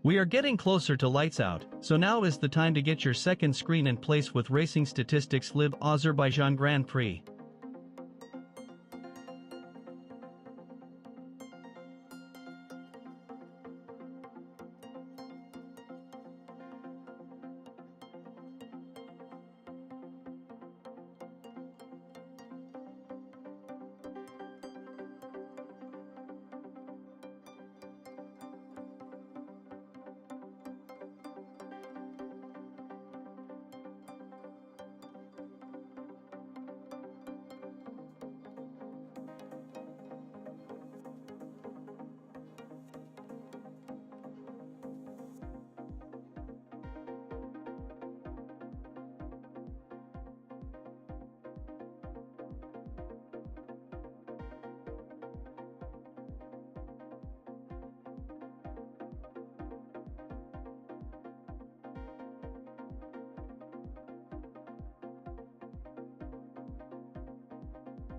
We are getting closer to lights out, so now is the time to get your second screen in place with Racing Statistics Live Azerbaijan Grand Prix.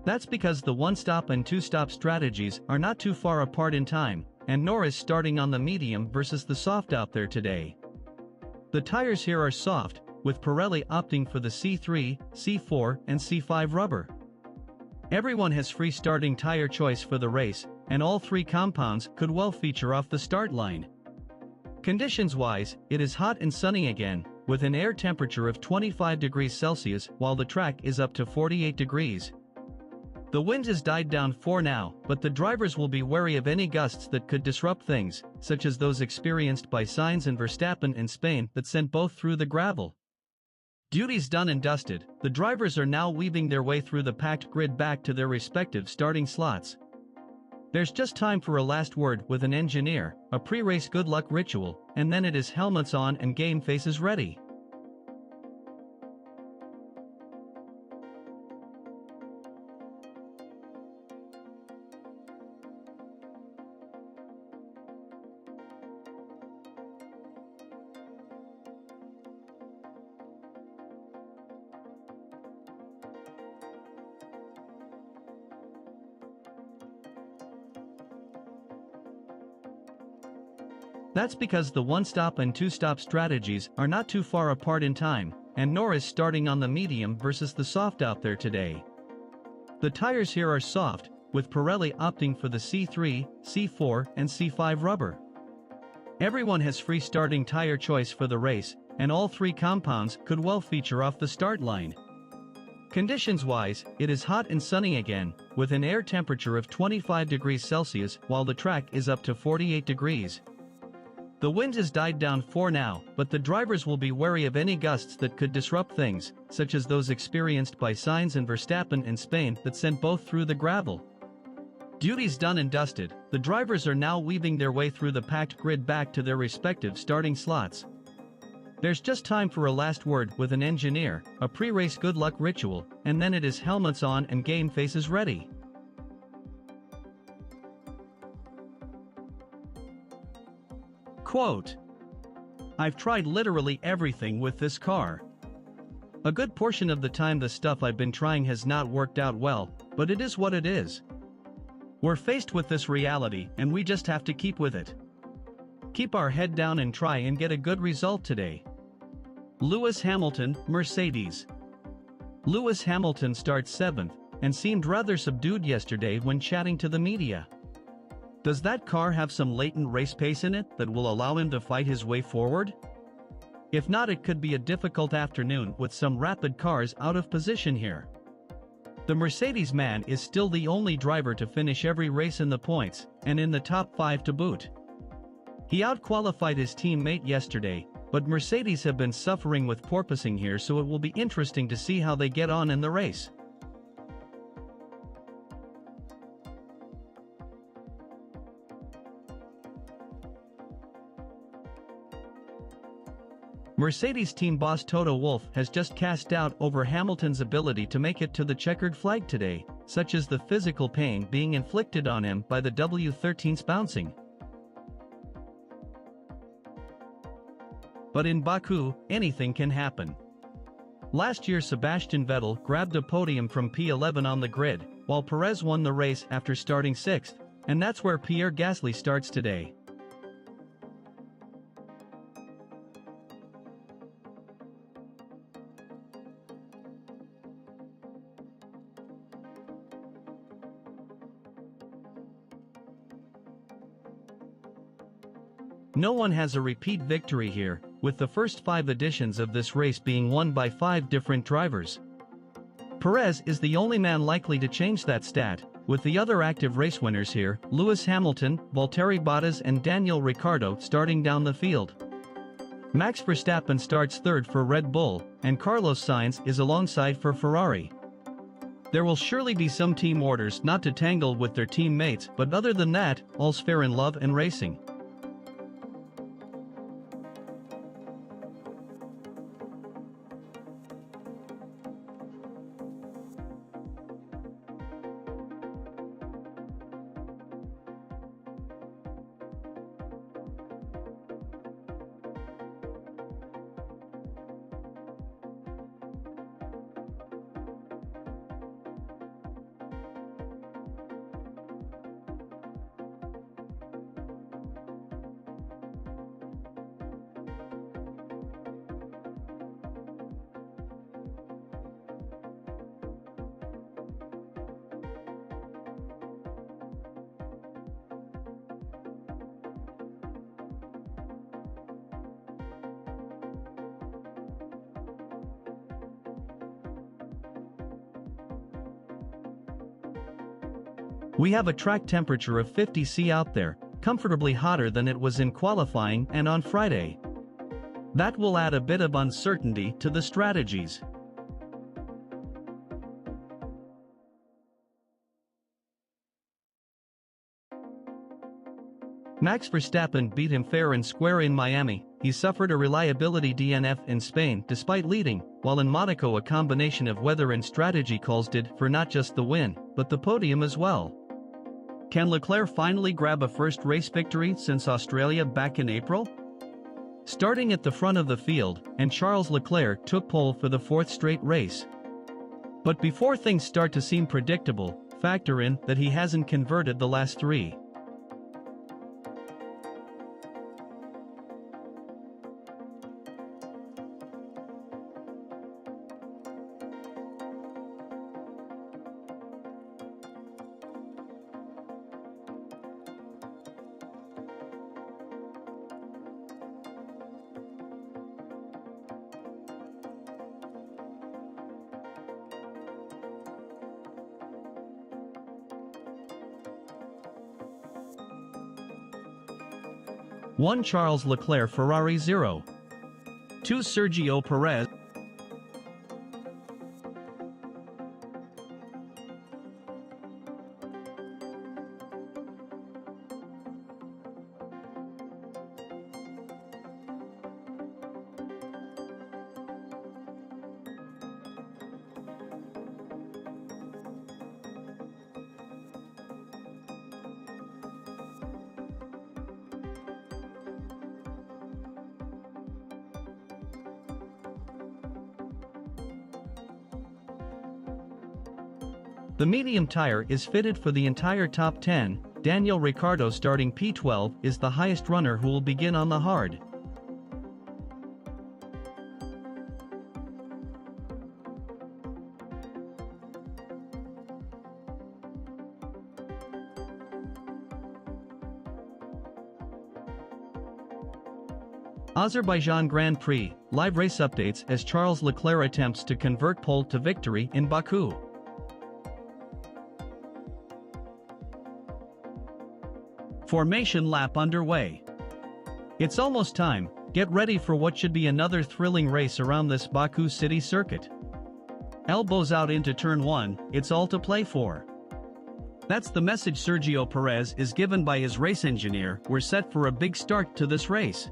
That's because the one-stop and two-stop strategies are not too far apart in time, and nor is starting on the medium versus the soft out there today. The tires here are soft, with Pirelli opting for the C3, C4, and C5 rubber. Everyone has free starting tire choice for the race, and all three compounds could well feature off the start line. Conditions-wise, it is hot and sunny again, with an air temperature of 25 degrees Celsius while the track is up to 48 degrees. The wind has died down for now, but the drivers will be wary of any gusts that could disrupt things, such as those experienced by Sainz and Verstappen in Spain that sent both through the gravel. Duties done and dusted, the drivers are now weaving their way through the packed grid back to their respective starting slots. There's just time for a last word with an engineer, a pre-race good luck ritual, and then it is helmets on and game faces ready. That's because the one-stop and two-stop strategies are not too far apart in time, and nor is starting on the medium versus the soft out there today. The tires here are soft, with Pirelli opting for the C3, C4, and C5 rubber. Everyone has free starting tire choice for the race, and all three compounds could well feature off the start line. Conditions-wise, it is hot and sunny again, with an air temperature of 25 degrees Celsius while the track is up to 48 degrees. The wind has died down for now, but the drivers will be wary of any gusts that could disrupt things, such as those experienced by Sainz and Verstappen in Spain that sent both through the gravel. Duties done and dusted, the drivers are now weaving their way through the packed grid back to their respective starting slots. There's just time for a last word with an engineer, a pre-race good luck ritual, and then it is helmets on and game faces ready. Quote, "I've tried literally everything with this car. A good portion of the time the stuff I've been trying has not worked out well, but it is what it is. We're faced with this reality and we just have to keep with it. Keep our head down and try and get a good result today." Lewis Hamilton, Mercedes. Lewis Hamilton starts 7th, and seemed rather subdued yesterday when chatting to the media. Does that car have some latent race pace in it that will allow him to fight his way forward? If not, it could be a difficult afternoon with some rapid cars out of position here. The Mercedes man is still the only driver to finish every race in the points, and in the top 5 to boot. He outqualified his teammate yesterday, but Mercedes have been suffering with porpoising here, so it will be interesting to see how they get on in the race. Mercedes team boss Toto Wolff has just cast doubt over Hamilton's ability to make it to the checkered flag today, such as the physical pain being inflicted on him by the W13's bouncing. But in Baku, anything can happen. Last year Sebastian Vettel grabbed a podium from P11 on the grid, while Perez won the race after starting 6th, and that's where Pierre Gasly starts today. No one has a repeat victory here, with the first 5 editions of this race being won by 5 different drivers. Perez is the only man likely to change that stat, with the other active race winners here, Lewis Hamilton, Valtteri Bottas and Daniel Ricciardo starting down the field. Max Verstappen starts third for Red Bull, and Carlos Sainz is alongside for Ferrari. There will surely be some team orders not to tangle with their teammates, but other than that, all's fair in love and racing. We have a track temperature of 50 C out there, comfortably hotter than it was in qualifying and on Friday. That will add a bit of uncertainty to the strategies. Max Verstappen beat him fair and square in Miami. He suffered a reliability DNF in Spain despite leading, while in Monaco a combination of weather and strategy calls did for not just the win, but the podium as well. Can Leclerc finally grab a first race victory since Australia back in April? Starting at the front of the field, and Charles Leclerc took pole for the 4th straight race. But before things start to seem predictable, factor in that he hasn't converted the last 3. One Charles Leclerc Ferrari 0. 2 Sergio Perez. The medium tire is fitted for the entire top 10. Daniel Ricciardo starting P12 is the highest runner who will begin on the hard. Azerbaijan Grand Prix, live race updates as Charles Leclerc attempts to convert pole to victory in Baku. Formation lap underway. It's almost time. Get ready for what should be another thrilling race around this Baku city circuit. Elbows out into turn 1, it's all to play for. That's the message Sergio Perez is given by his race engineer. We're set for a big start to this race.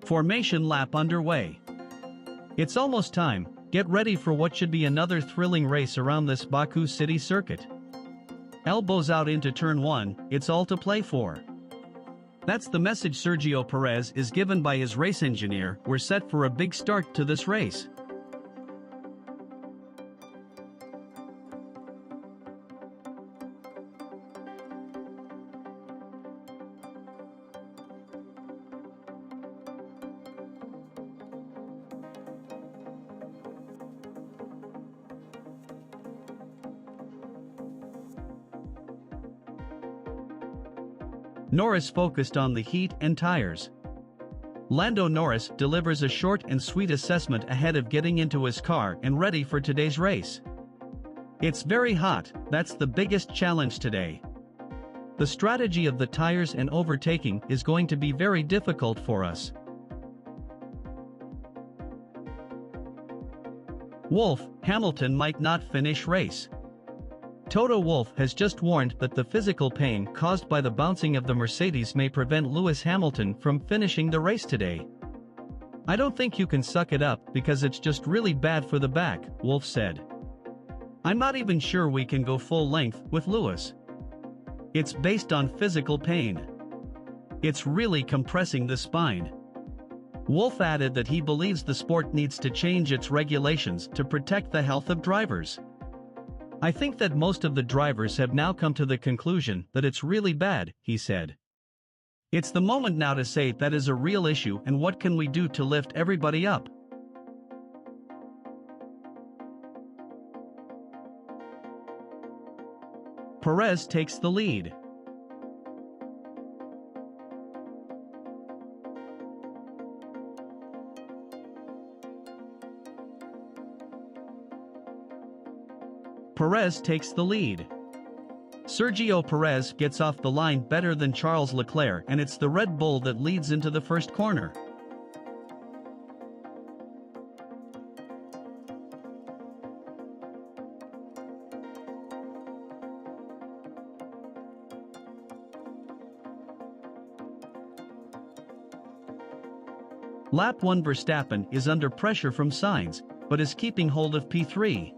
Formation lap underway. It's almost time. Get ready for what should be another thrilling race around this Baku city circuit. Elbows out into turn 1, it's all to play for. That's the message Sergio Perez is given by his race engineer. We're set for a big start to this race. Norris focused on the heat and tires. Lando Norris delivers a short and sweet assessment ahead of getting into his car and ready for today's race. It's very hot, that's the biggest challenge today. The strategy of the tires and overtaking is going to be very difficult for us. Wolff, Hamilton might not finish race. Toto Wolff has just warned that the physical pain caused by the bouncing of the Mercedes may prevent Lewis Hamilton from finishing the race today. I don't think you can suck it up because it's just really bad for the back, Wolff said. I'm not even sure we can go full length with Lewis. It's based on physical pain. It's really compressing the spine. Wolff added that he believes the sport needs to change its regulations to protect the health of drivers. I think that most of the drivers have now come to the conclusion that it's really bad, he said. It's the moment now to say that is a real issue and what can we do to lift everybody up. Perez takes the lead. Perez takes the lead. Sergio Perez gets off the line better than Charles Leclerc, and it's the Red Bull that leads into the first corner. Lap 1 Verstappen is under pressure from Sainz, but is keeping hold of P3.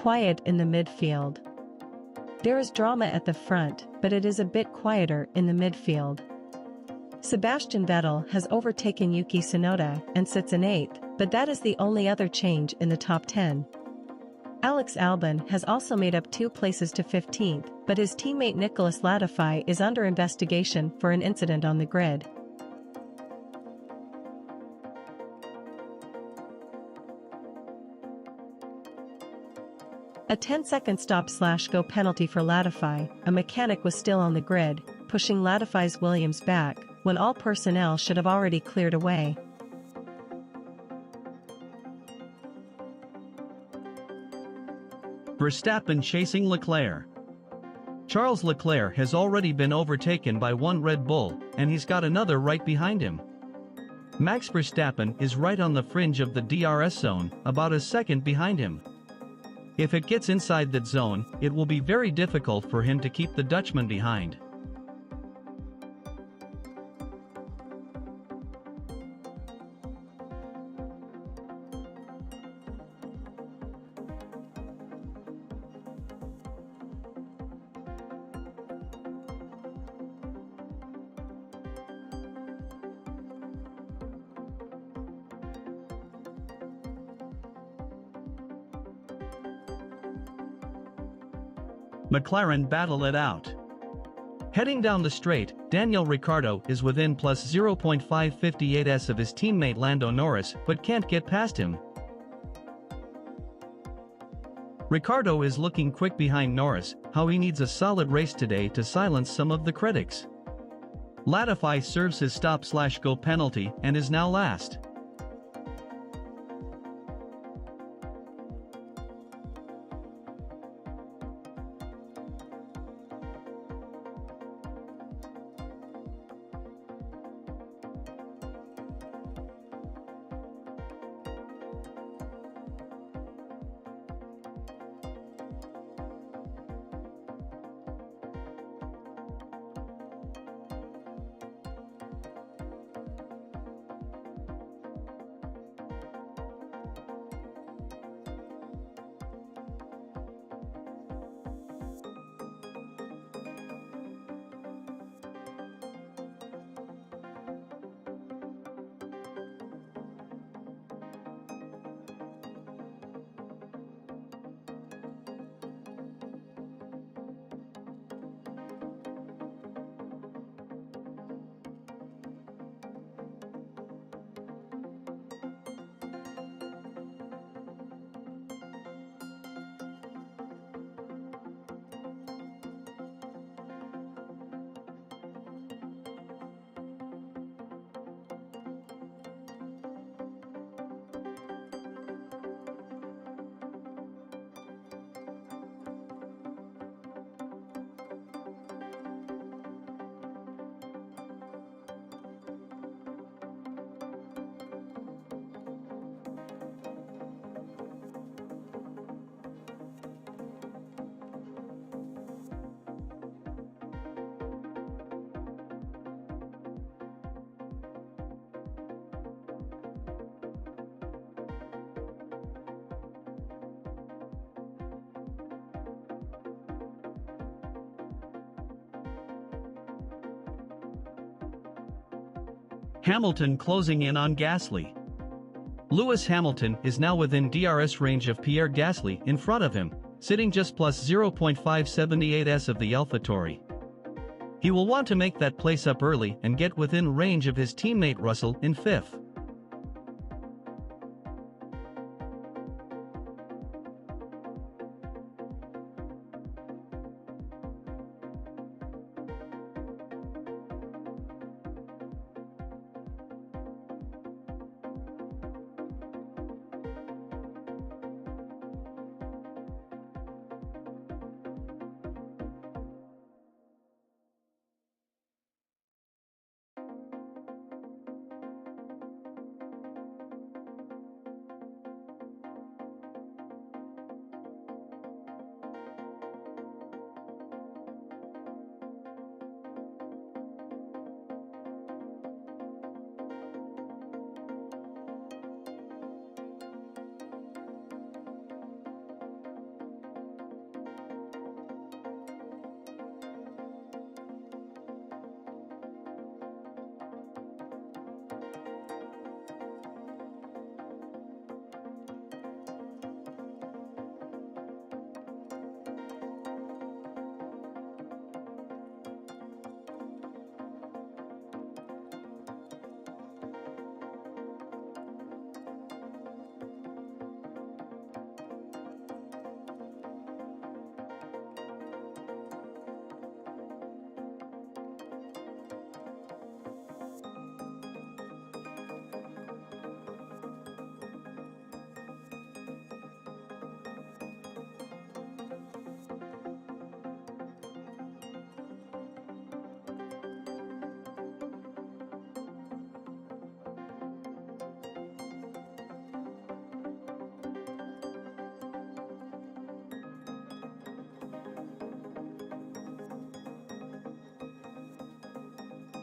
quiet in the midfield. There is drama at the front, but it is a bit quieter in the midfield. Sebastian Vettel has overtaken Yuki Tsunoda and sits in 8th, but that is the only other change in the top 10. Alex Albon has also made up 2 places to 15th, but his teammate Nicolas Latifi is under investigation for an incident on the grid. A 10-second stop/go penalty for Latifi. A mechanic was still on the grid, pushing Latifi's Williams back, when all personnel should have already cleared away. Verstappen chasing Leclerc. Charles Leclerc has already been overtaken by one Red Bull, and he's got another right behind him. Max Verstappen is right on the fringe of the DRS zone, about a second behind him. If it gets inside that zone, it will be very difficult for him to keep the Dutchman behind. McLaren battle it out. Heading down the straight, Daniel Ricciardo is within plus 0.558s of his teammate Lando Norris but can't get past him. Ricciardo is looking quick behind Norris, how he needs a solid race today to silence some of the critics. Latifi serves his stop/go penalty and is now last. Hamilton closing in on Gasly. Lewis Hamilton is now within DRS range of Pierre Gasly in front of him, sitting just plus 0.578s of the AlphaTauri. He will want to make that place up early and get within range of his teammate Russell in 5th.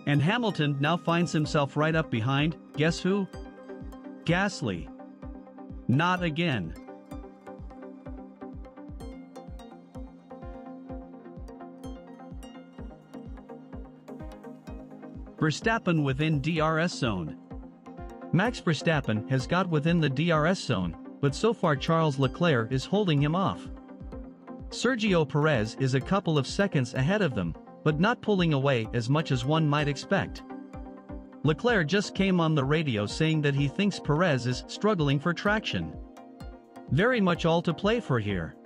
And Hamilton now finds himself right up behind, guess who? Gasly. Not again. Verstappen within DRS zone. Max Verstappen has got within the DRS zone, but so far Charles Leclerc is holding him off. Sergio Perez is a couple of seconds ahead of them, but not pulling away as much as one might expect. Leclerc just came on the radio saying that he thinks Perez is struggling for traction. Very much all to play for here.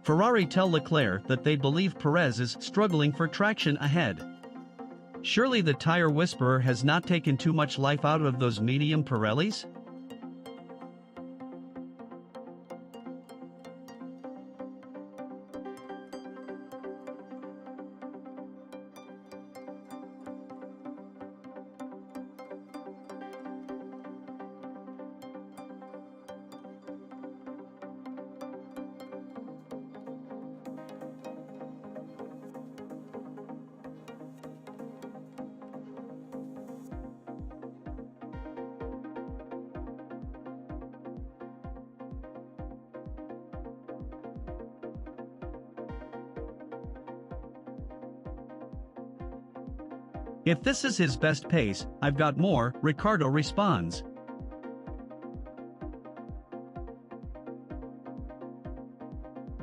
Ferrari tell Leclerc that they believe Perez is struggling for traction ahead. Surely the tire whisperer has not taken too much life out of those medium Pirellis? If this is his best pace, I've got more, Ricciardo responds.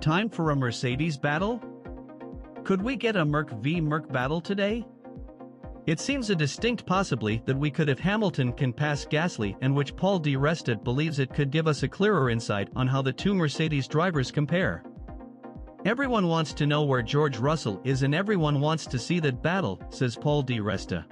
Time for a Mercedes battle? Could we get a Merc v Merc battle today? It seems a distinct possibility that we could if Hamilton can pass Gasly, and which Paul di Resta believes it could give us a clearer insight on how the two Mercedes drivers compare. Everyone wants to know where George Russell is and everyone wants to see that battle, says Paul di Resta.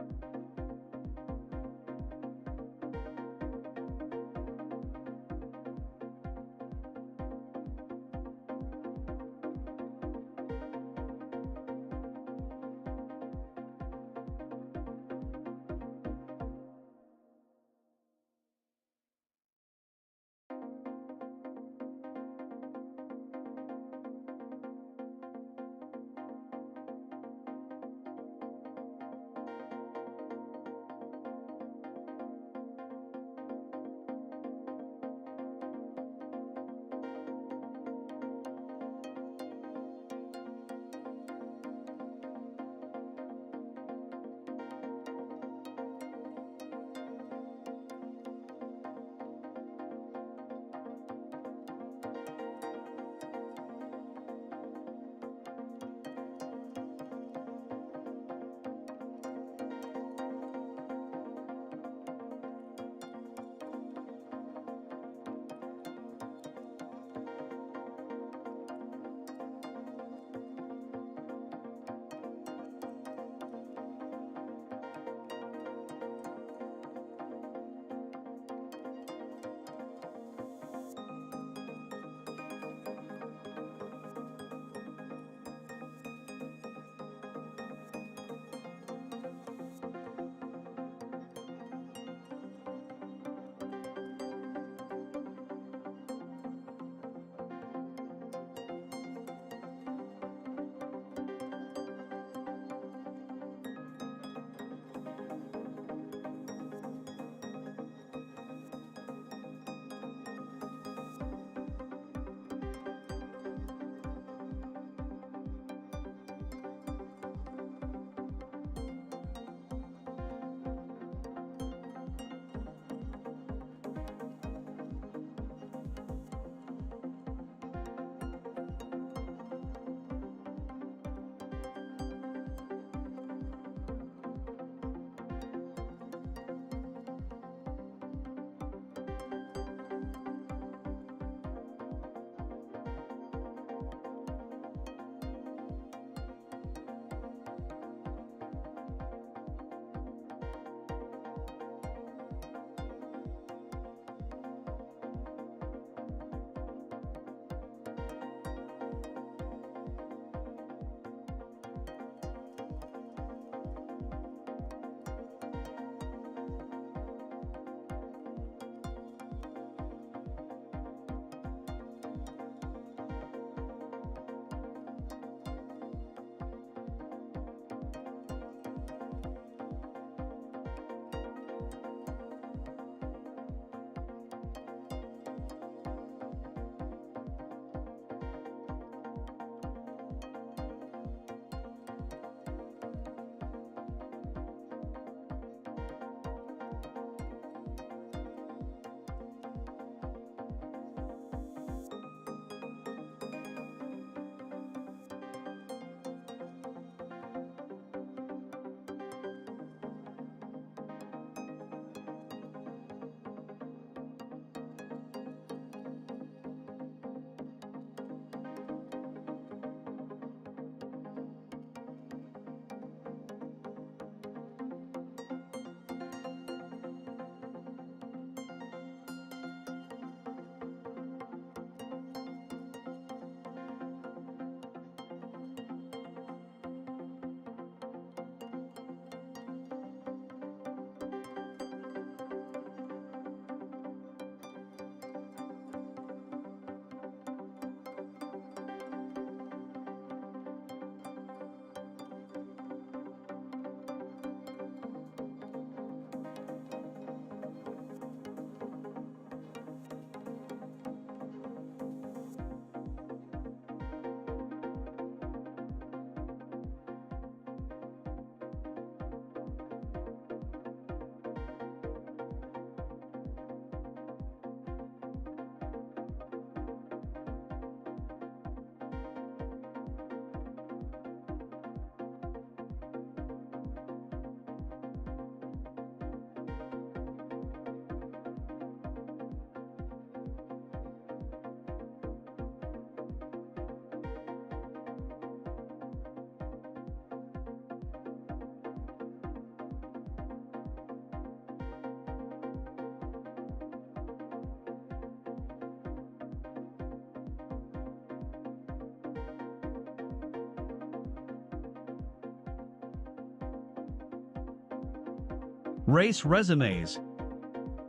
Race resumes.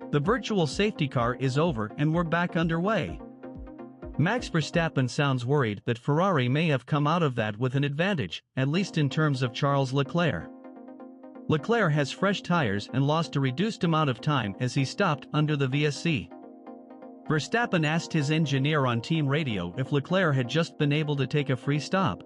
The virtual safety car is over and we're back underway. Max Verstappen sounds worried that Ferrari may have come out of that with an advantage, at least in terms of Charles Leclerc. Leclerc has fresh tires and lost a reduced amount of time as he stopped under the VSC. Verstappen asked his engineer on team radio if Leclerc had just been able to take a free stop.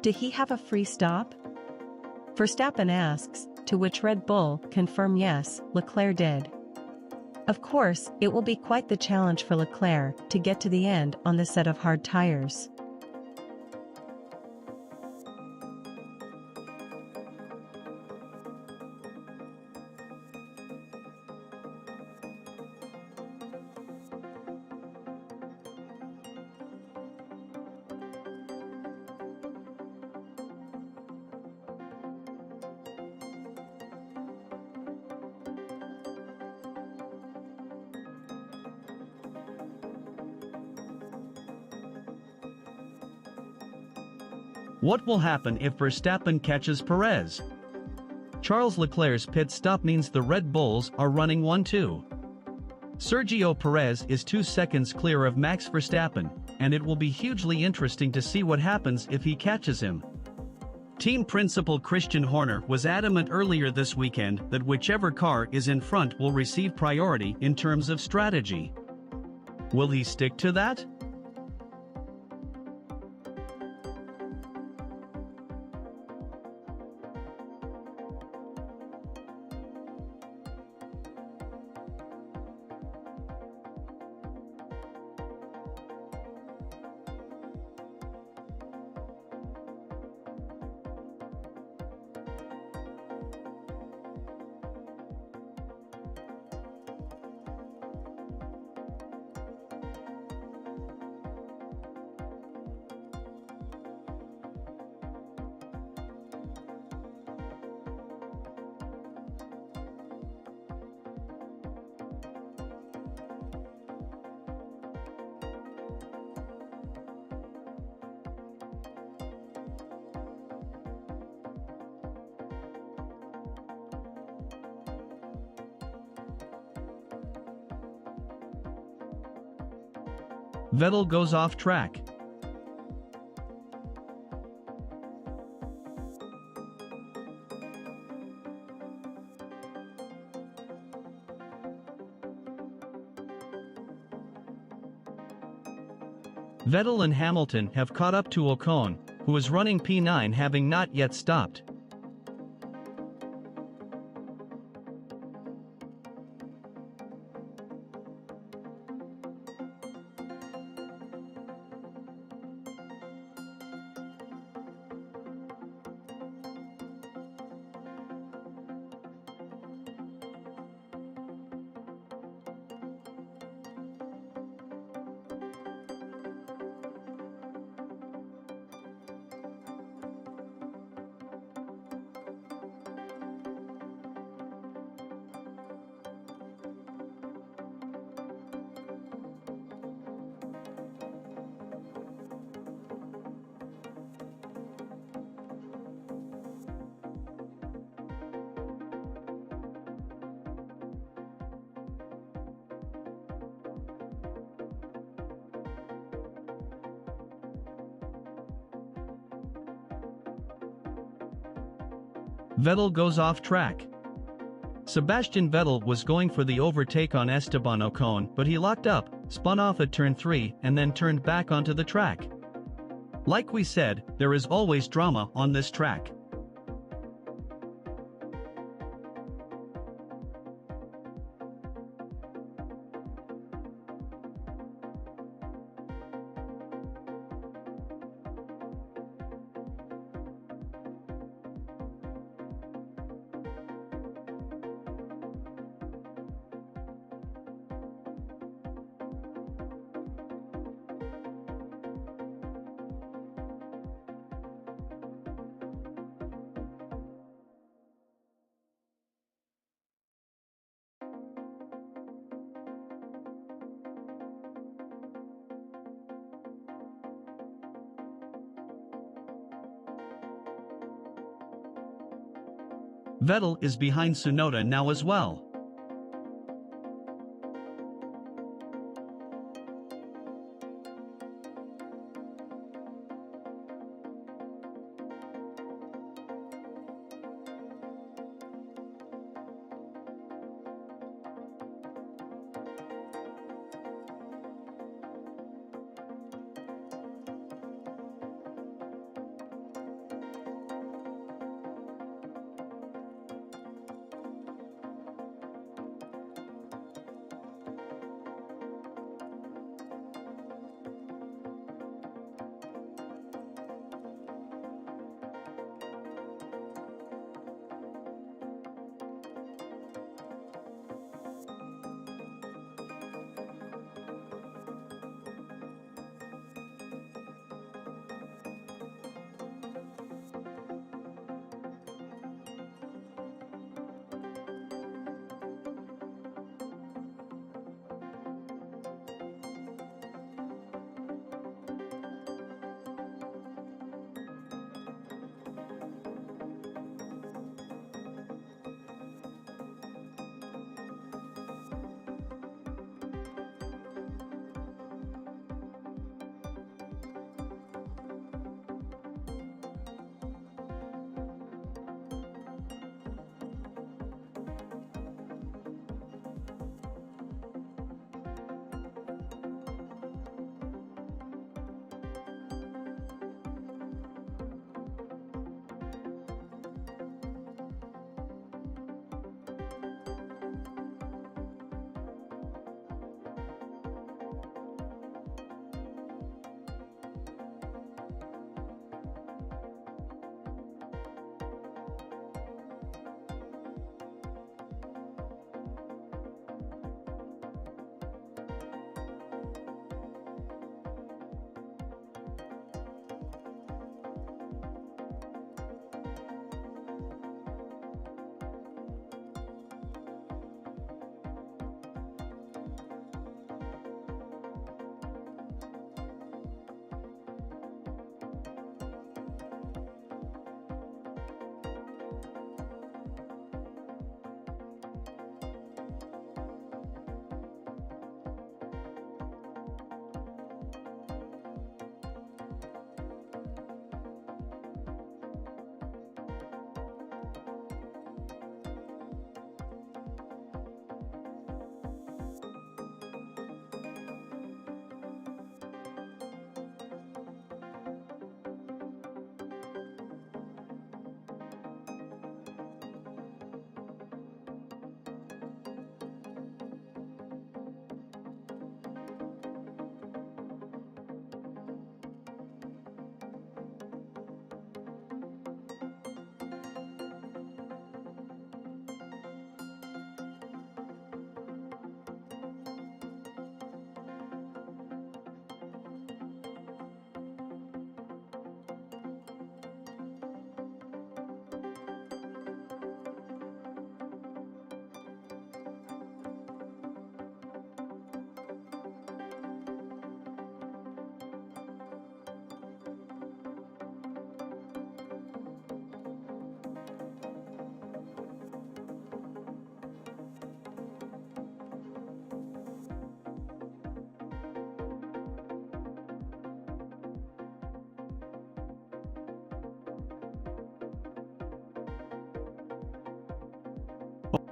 Did he have a free stop? Verstappen asks, to which Red Bull confirm yes, Leclerc did. Of course, it will be quite the challenge for Leclerc to get to the end on the set of hard tires. What will happen if Verstappen catches Perez? Charles Leclerc's pit stop means the Red Bulls are running 1-2. Sergio Perez is 2 seconds clear of Max Verstappen, and it will be hugely interesting to see what happens if he catches him. Team principal Christian Horner was adamant earlier this weekend that whichever car is in front will receive priority in terms of strategy. Will he stick to that? Vettel goes off track. Vettel and Hamilton have caught up to Ocon, who is running P9 having not yet stopped. Vettel goes off track. Sebastian Vettel was going for the overtake on Esteban Ocon, but he locked up, spun off at turn 3 and then turned back onto the track. Like we said, there is always drama on this track. Vettel is behind Tsunoda now as well.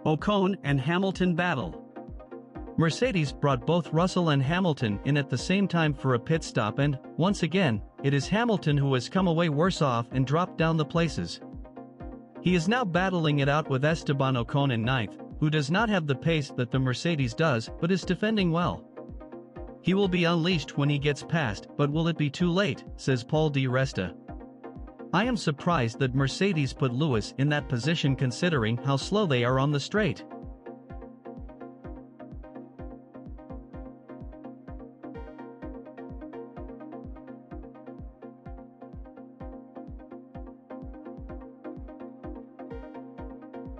Ocon and Hamilton battle. Mercedes brought both Russell and Hamilton in at the same time for a pit stop, and, once again, it is Hamilton who has come away worse off and dropped down the places. He is now battling it out with Esteban Ocon in ninth, who does not have the pace that the Mercedes does but is defending well. He will be unleashed when he gets past, but will it be too late, says Paul Di Resta. I am surprised that Mercedes put Lewis in that position considering how slow they are on the straight.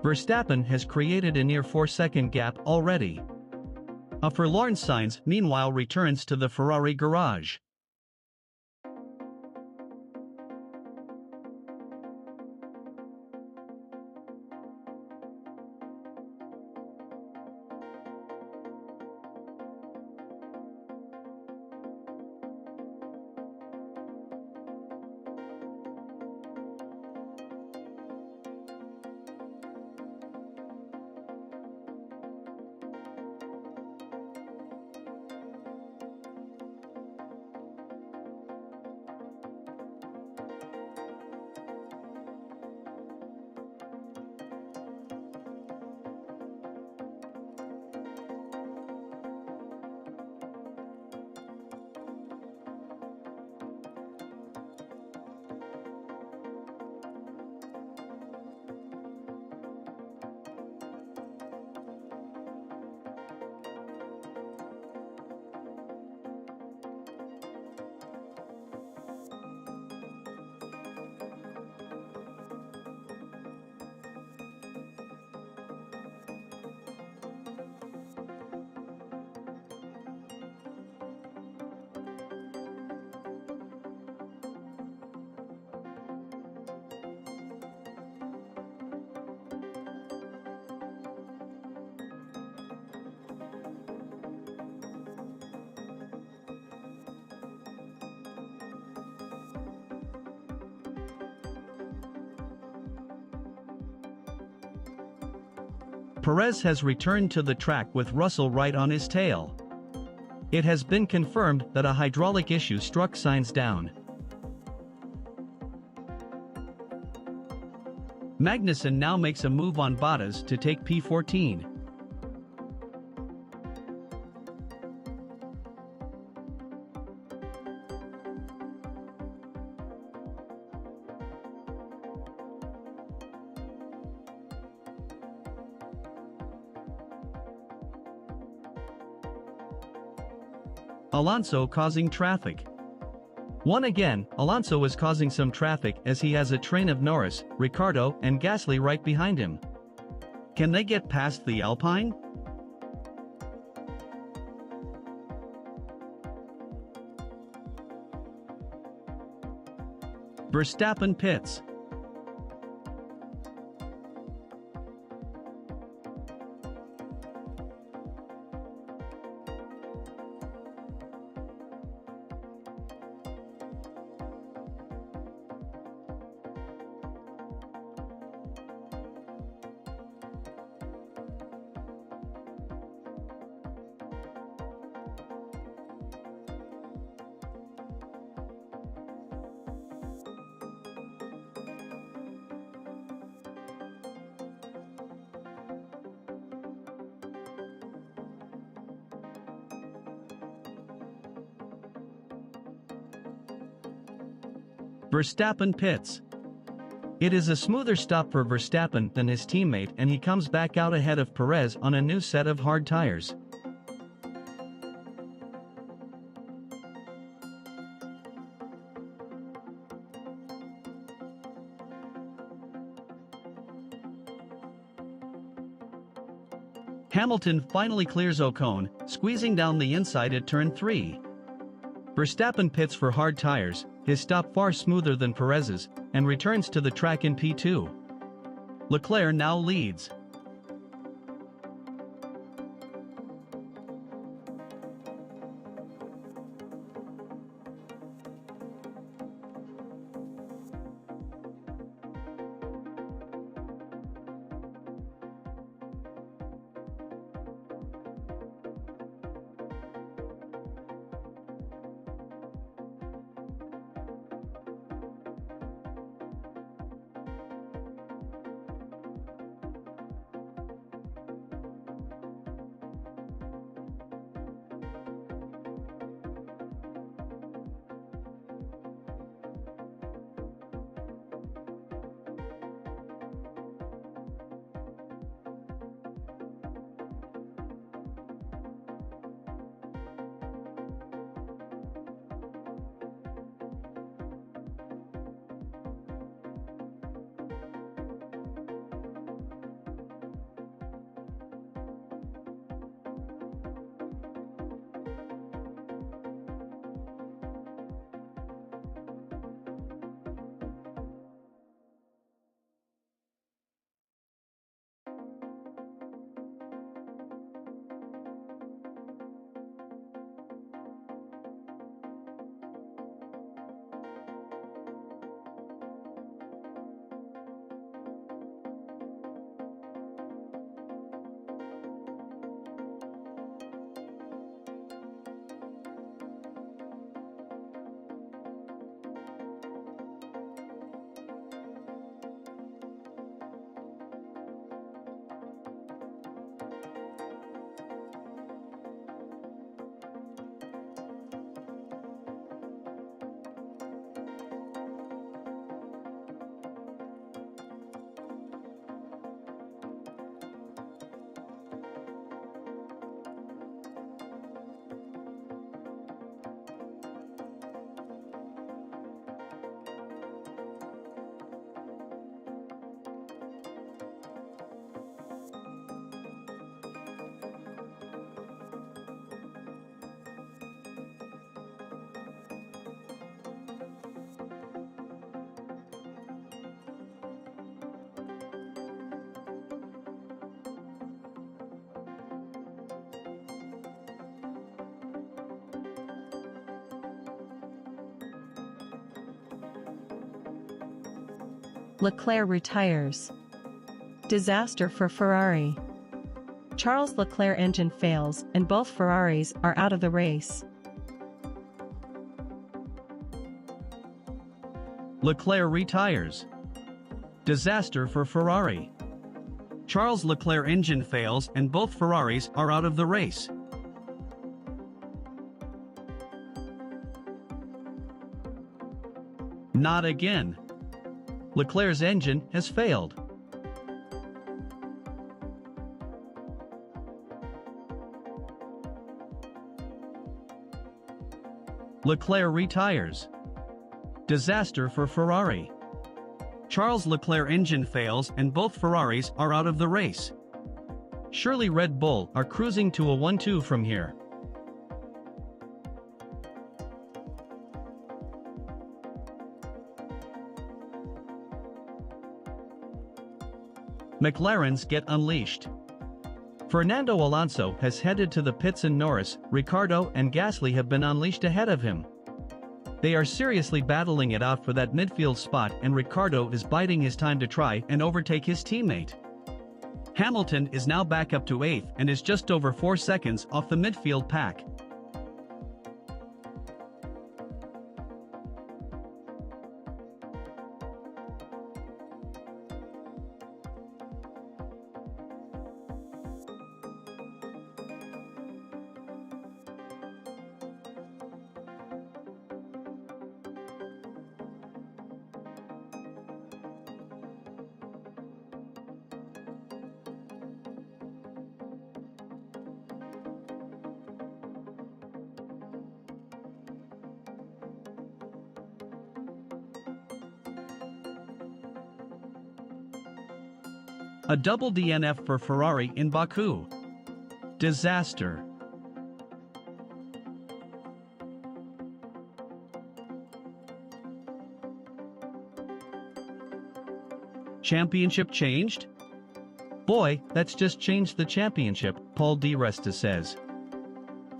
Verstappen has created a near 4-second gap already. A forlorn Sainz meanwhile returns to the Ferrari garage. Perez has returned to the track with Russell right on his tail. It has been confirmed that a hydraulic issue struck Sainz down. Magnussen now makes a move on Bottas to take P14. Alonso causing traffic. Again, Alonso is causing some traffic as he has a train of Norris, Ricciardo, and Gasly right behind him. Can they get past the Alpine? Verstappen pits. Verstappen pits. It is a smoother stop for Verstappen than his teammate, and he comes back out ahead of Perez on a new set of hard tires. Hamilton finally clears Ocon, squeezing down the inside at turn 3. Verstappen pits for hard tires, his stop far smoother than Perez's, and returns to the track in P2. Leclerc now leads. Leclerc retires. Disaster for Ferrari. Charles Leclerc engine fails and both Ferraris are out of the race. Leclerc retires. Disaster for Ferrari. Charles Leclerc engine fails and both Ferraris are out of the race. Not again. Leclerc's engine has failed. Leclerc retires. Disaster for Ferrari. Charles Leclerc engine fails and both Ferraris are out of the race. Surely Red Bull are cruising to a 1-2 from here. McLarens get unleashed. Fernando Alonso has headed to the pits and Norris, Ricciardo and Gasly have been unleashed ahead of him. They are seriously battling it out for that midfield spot and Ricciardo is biding his time to try and overtake his teammate. Hamilton is now back up to 8th and is just over 4 seconds off the midfield pack. A double DNF for Ferrari in Baku. Disaster. Championship changed? Boy, that's just changed the championship, Paul Di Resta says.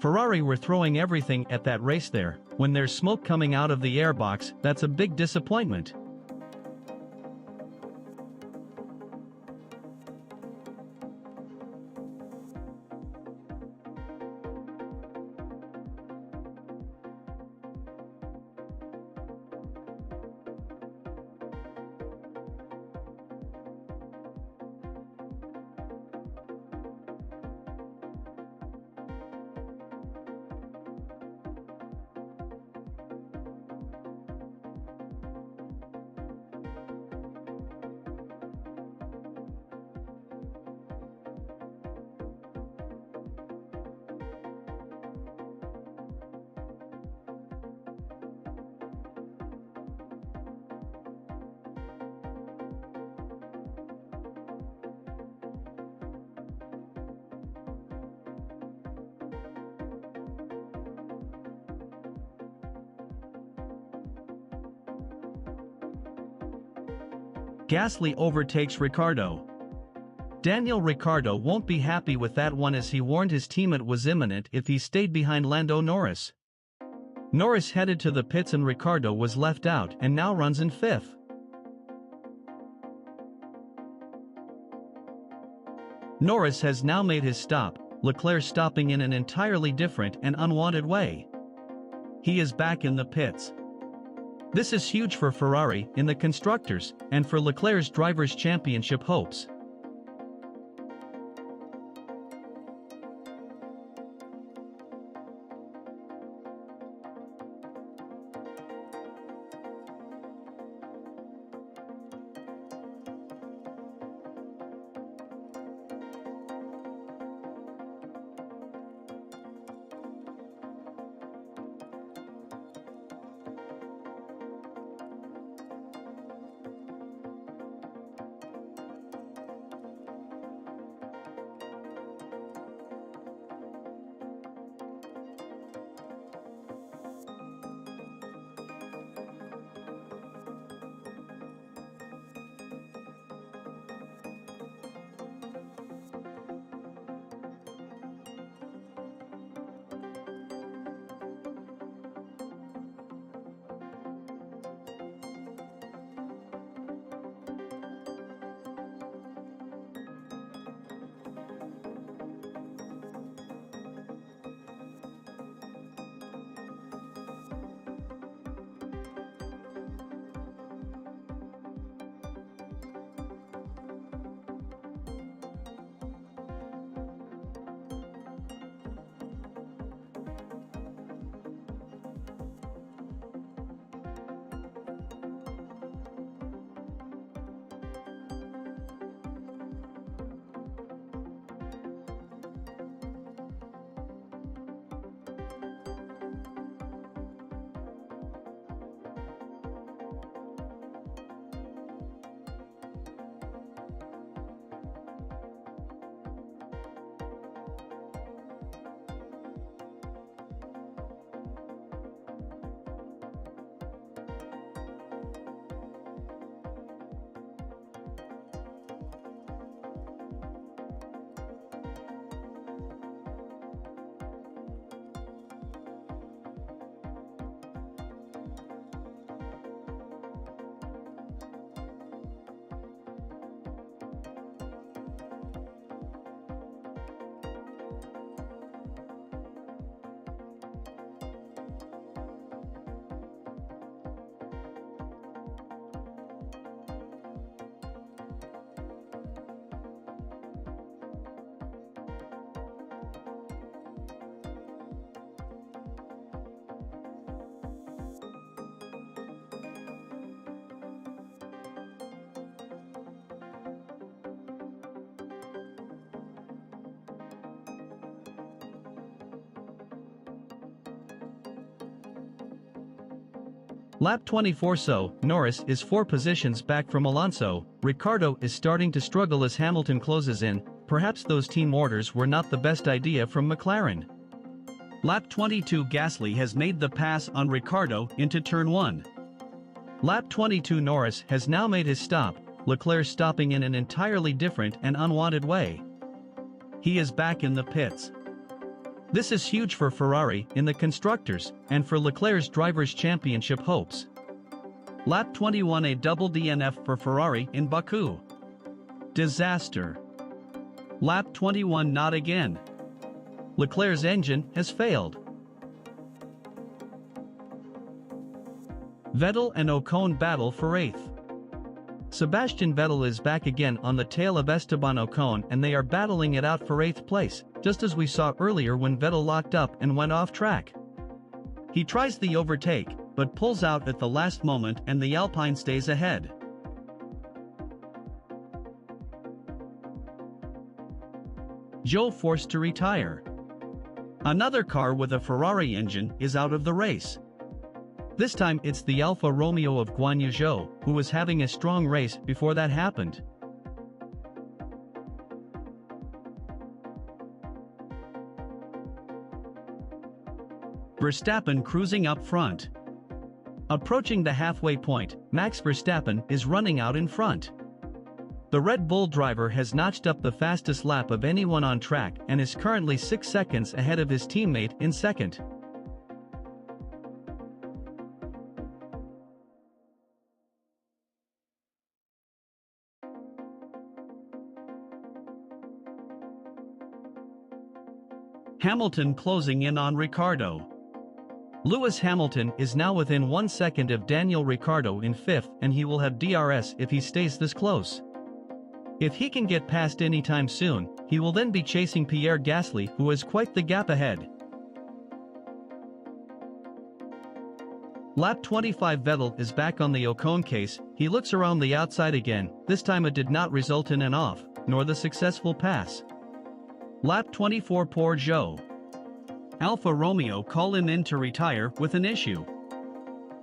Ferrari were throwing everything at that race there. When there's smoke coming out of the airbox, that's a big disappointment. Gasly overtakes Ricciardo. Daniel Ricciardo won't be happy with that one as he warned his team it was imminent if he stayed behind Lando Norris. Norris headed to the pits and Ricciardo was left out and now runs in 5th. Norris has now made his stop, Leclerc stopping in an entirely different and unwanted way. He is back in the pits. This is huge for Ferrari in the constructors and for Leclerc's drivers' championship hopes. Lap 24. So, Norris is 4 positions back from Alonso. Ricciardo is starting to struggle as Hamilton closes in. Perhaps those team orders were not the best idea from McLaren. Lap 22. Gasly has made the pass on Ricciardo into turn 1. Lap 22. Norris has now made his stop, Leclerc stopping in an entirely different and unwanted way. He is back in the pits. This is huge for Ferrari in the constructors and for Leclerc's drivers' championship hopes. Lap 21. A double DNF for Ferrari in Baku. Disaster. Lap 21. Not again. Leclerc's engine has failed. Vettel and Ocon battle for 8th. Sebastian Vettel is back again on the tail of Esteban Ocon and they are battling it out for 8th place, just as we saw earlier when Vettel locked up and went off track. He tries the overtake, but pulls out at the last moment and the Alpine stays ahead. Zhou forced to retire. Another car with a Ferrari engine is out of the race. This time it's the Alfa Romeo of Guan Yu Zhou, who was having a strong race before that happened. Verstappen cruising up front. Approaching the halfway point, Max Verstappen is running out in front. The Red Bull driver has notched up the fastest lap of anyone on track and is currently 6 seconds ahead of his teammate in second. Hamilton closing in on Ricciardo. Lewis Hamilton is now within 1 second of Daniel Ricciardo in 5th and he will have DRS if he stays this close. If he can get past anytime soon, he will then be chasing Pierre Gasly, who has quite the gap ahead. Lap 25. Vettel is back on the Ocon case. He looks around the outside again. This time it did not result in an off, nor the successful pass. Lap 24. Poor Zhou. Alfa Romeo call him in to retire with an issue.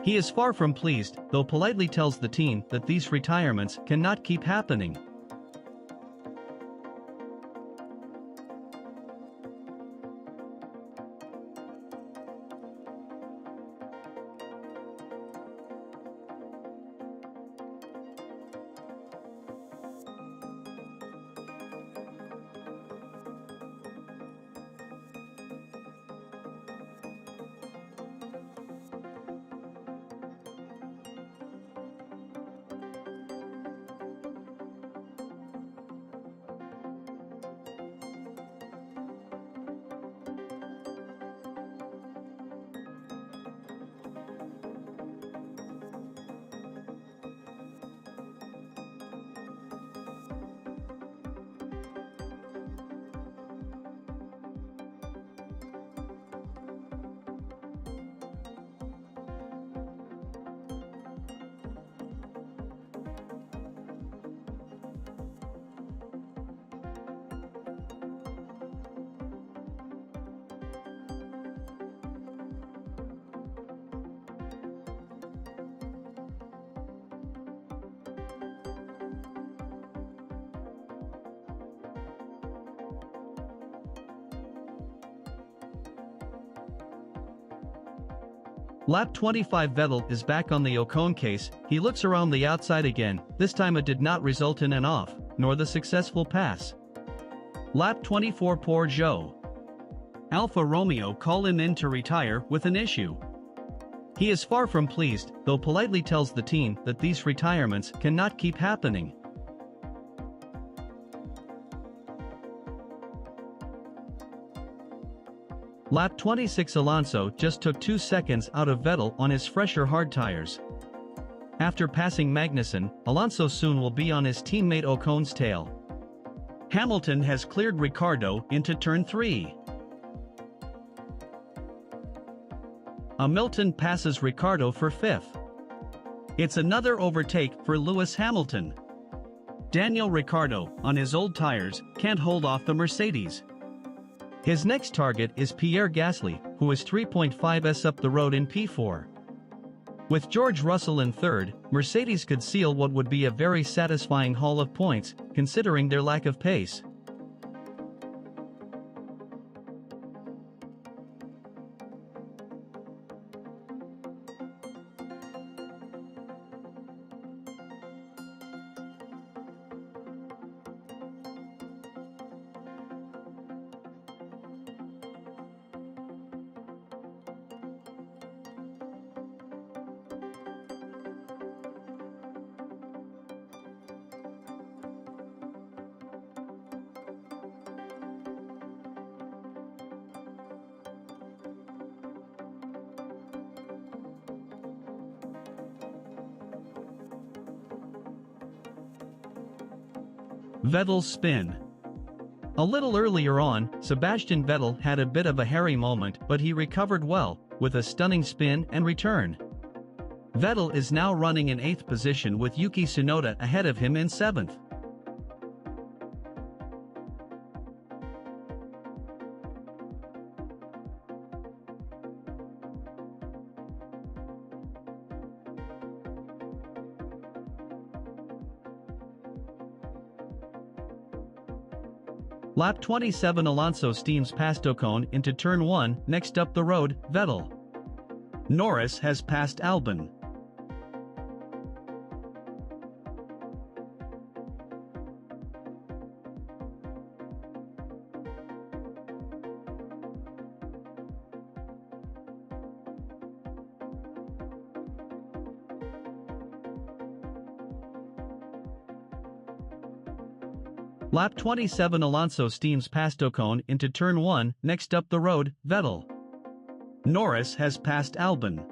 He is far from pleased, though politely tells the team that these retirements cannot keep happening. Lap 25. Vettel is back on the Ocon case. He looks around the outside again. This time it did not result in an off, nor the successful pass. Lap 24. Poor Zhou. Alfa Romeo call him in to retire with an issue. He is far from pleased, though politely tells the team that these retirements cannot keep happening. Lap 26. Alonso just took 2 seconds out of Vettel on his fresher hard tires. After passing Magnussen, Alonso soon will be on his teammate Ocon's tail. Hamilton has cleared Ricciardo into turn 3. Hamilton passes Ricciardo for 5th. It's another overtake for Lewis Hamilton. Daniel Ricciardo, on his old tires, can't hold off the Mercedes. His next target is Pierre Gasly, who is 3.5s up the road in P4. With George Russell in third, Mercedes could seal what would be a very satisfying haul of points, considering their lack of pace. Vettel's spin. A little earlier on, Sebastian Vettel had a bit of a hairy moment, but he recovered well, with a stunning spin and return. Vettel is now running in 8th position with Yuki Tsunoda ahead of him in 7th. Lap 27 Alonso steams past Ocon into turn 1, next up the road, Vettel. Norris has passed Albon. Lap 27 Alonso steams past Ocon into turn 1, next up the road, Vettel. Norris has passed Albon.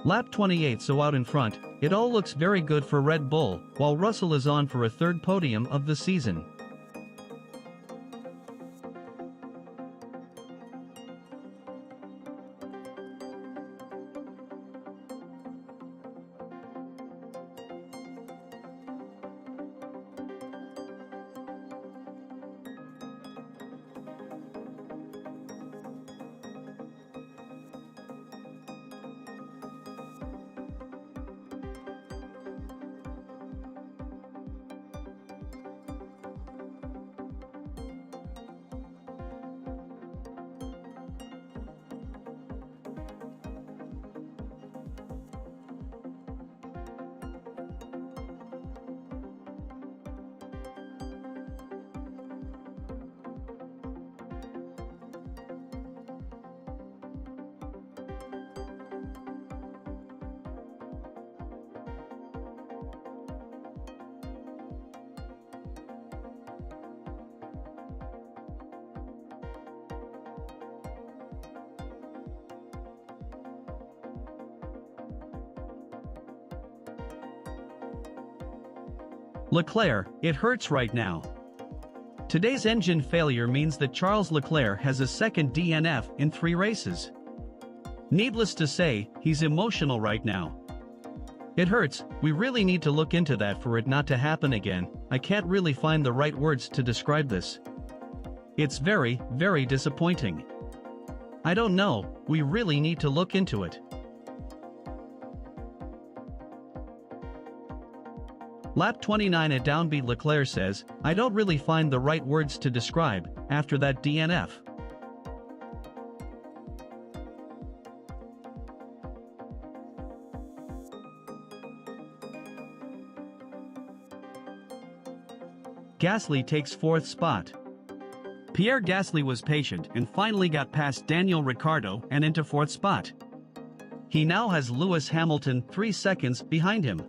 Lap 28 so out in front, it all looks very good for Red Bull, while Russell is on for a third podium of the season. Leclerc, it hurts right now. Today's engine failure means that Charles Leclerc has a second DNF in 3 races. Needless to say, he's emotional right now. It hurts, we really need to look into that for it not to happen again. I can't really find the right words to describe this. It's very, very disappointing. I don't know, we really need to look into it. Lap 29 at downbeat Leclerc says, I don't really find the right words to describe, after that DNF. Gasly takes 4th spot. Pierre Gasly was patient and finally got past Daniel Ricciardo and into 4th spot. He now has Lewis Hamilton 3 seconds behind him.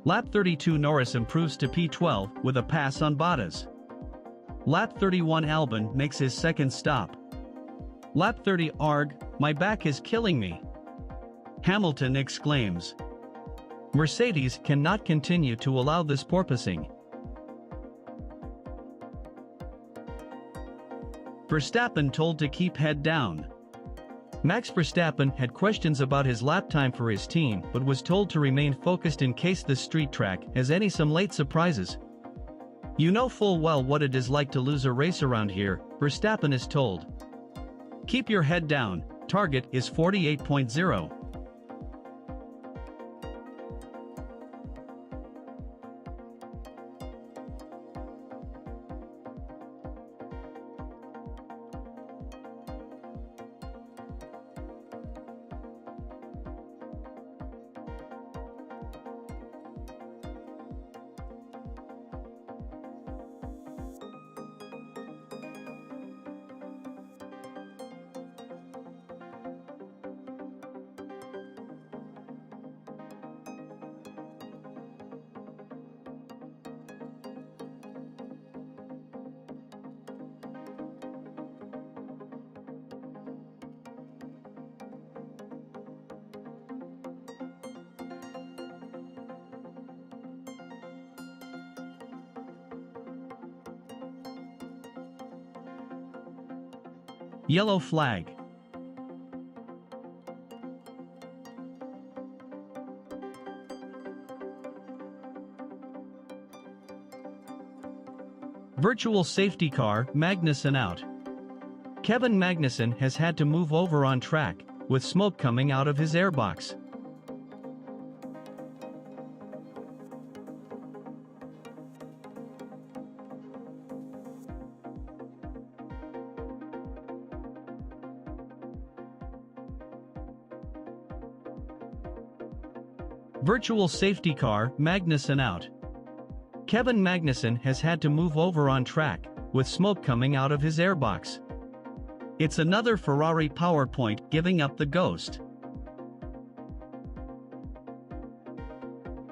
Lap 32 Norris improves to P12 with a pass on Bottas. Lap 31 Albon makes his second stop. Lap 30 Arg, my back is killing me. Hamilton exclaims. Mercedes cannot continue to allow this porpoising. Verstappen told to keep head down. Max Verstappen had questions about his lap time for his team but was told to remain focused in case this street track has some late surprises. You know full well what it is like to lose a race around here, Verstappen is told. Keep your head down, target is 48.0. Yellow flag. Virtual safety car, Magnussen out. Kevin Magnussen has had to move over on track, with smoke coming out of his airbox. Virtual safety car, Magnussen out. Kevin Magnussen has had to move over on track, with smoke coming out of his airbox. It's another Ferrari PowerPoint giving up the ghost.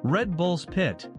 Red Bull's pit.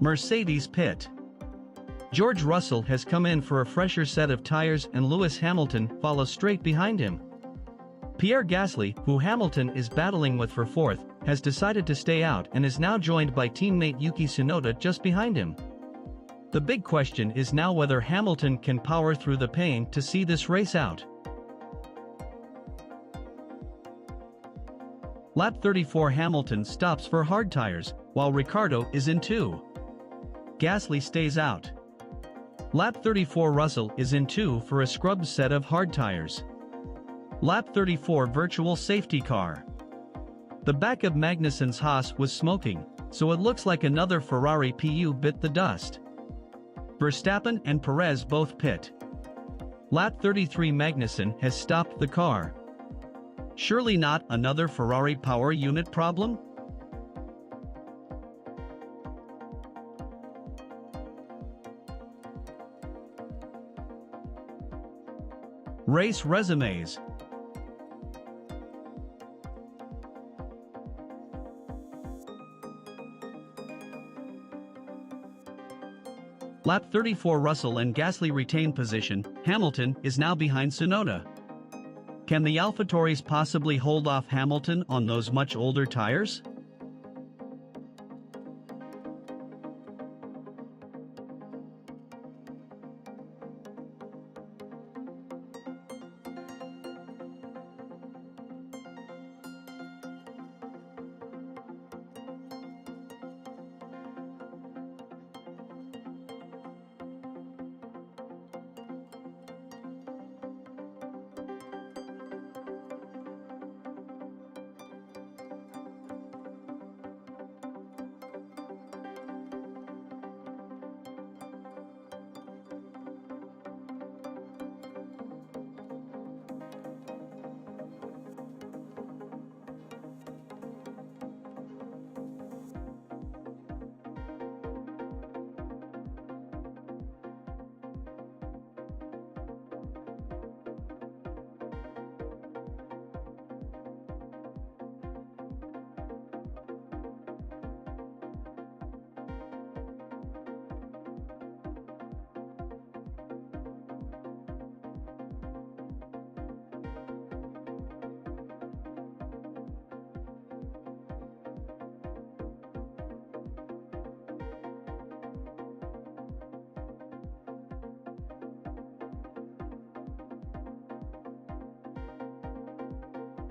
Mercedes pit. George Russell has come in for a fresher set of tires and Lewis Hamilton follows straight behind him. Pierre Gasly, who Hamilton is battling with for fourth, has decided to stay out and is now joined by teammate Yuki Tsunoda just behind him. The big question is now whether Hamilton can power through the pain to see this race out. Lap 34 Hamilton stops for hard tires, while Ricciardo is in 2. Gasly stays out. Lap 34 Russell is in 2 for a scrubbed set of hard tires. Lap 34 virtual safety car. The back of Magnussen's Haas was smoking, so it looks like another Ferrari PU bit the dust. Verstappen and Perez both pit. Lap 33 Magnussen has stopped the car. Surely not another Ferrari power unit problem? Race resumes. Lap 34 Russell and Gasly retain position, Hamilton is now behind Tsunoda. Can the AlphaTauris possibly hold off Hamilton on those much older tires?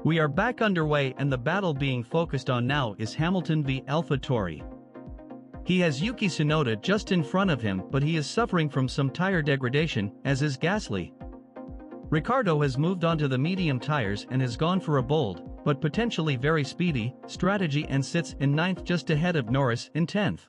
We are back underway, and the battle being focused on now is Hamilton v AlphaTauri. He has Yuki Tsunoda just in front of him, but he is suffering from some tire degradation, as is Gasly. Ricciardo has moved on to the medium tires and has gone for a bold, but potentially very speedy, strategy and sits in 9th just ahead of Norris in 10th.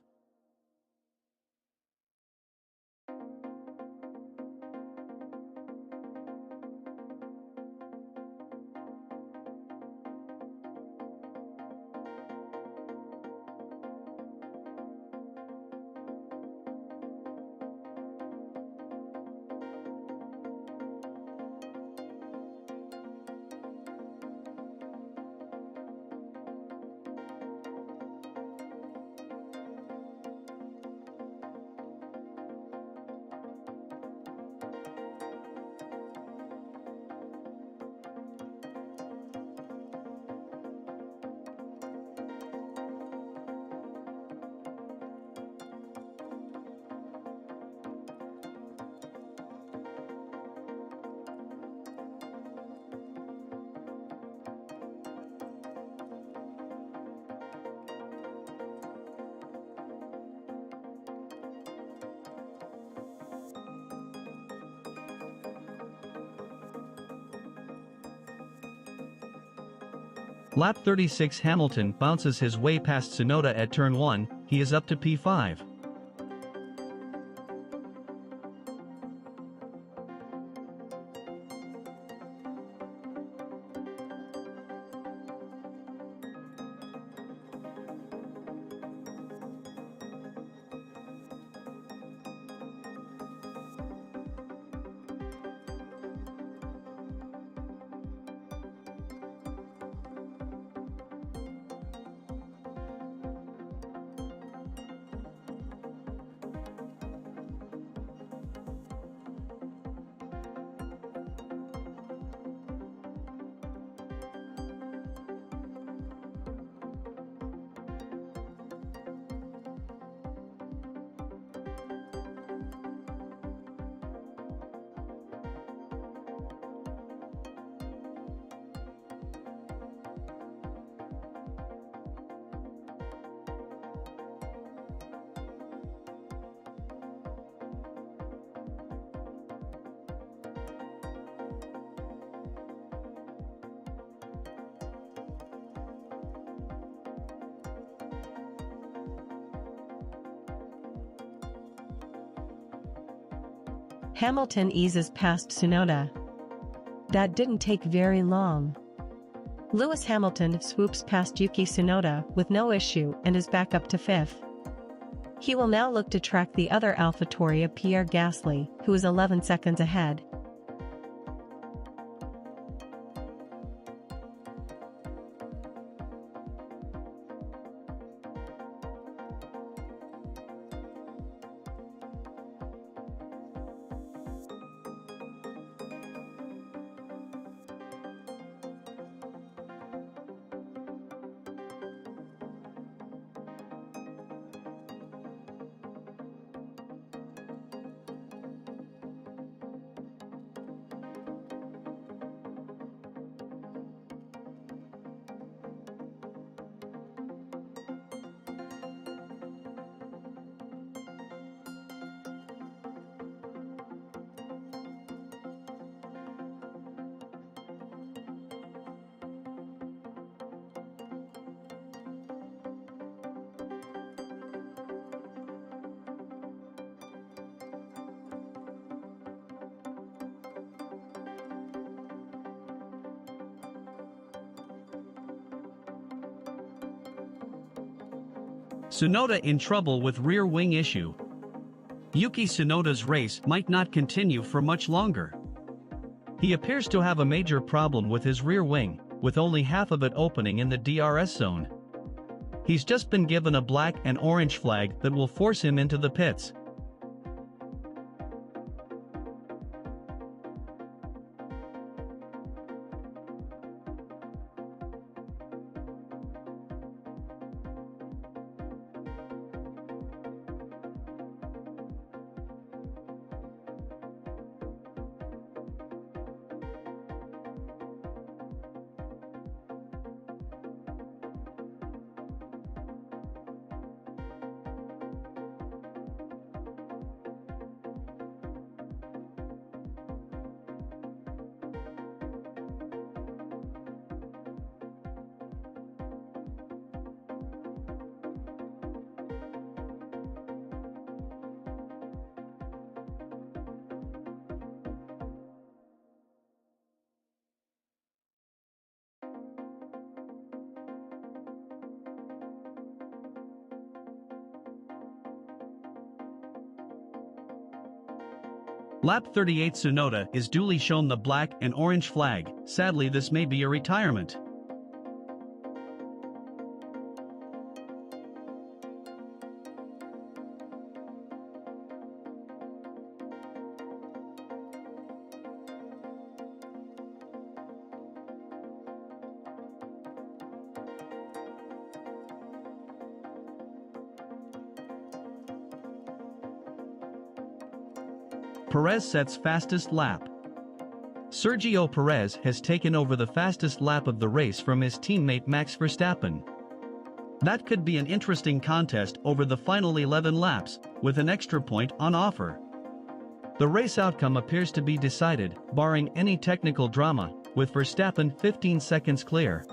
Lap 36, Hamilton bounces his way past Tsunoda at turn 1, he is up to P5. Hamilton eases past Tsunoda. That didn't take very long. Lewis Hamilton swoops past Yuki Tsunoda with no issue and is back up to 5th. He will now look to track the other AlphaTauri of Pierre Gasly, who is 11 seconds ahead. Tsunoda in trouble with rear wing issue. Yuki Tsunoda's race might not continue for much longer. He appears to have a major problem with his rear wing, with only half of it opening in the DRS zone. He's just been given a black and orange flag that will force him into the pits. Lap 38 Tsunoda is duly shown the black and orange flag. Sadly, this may be a retirement. Perez sets fastest lap. Sergio Perez has taken over the fastest lap of the race from his teammate Max Verstappen. That could be an interesting contest over the final 11 laps, with an extra point on offer. The race outcome appears to be decided, barring any technical drama, with Verstappen 15 seconds clear.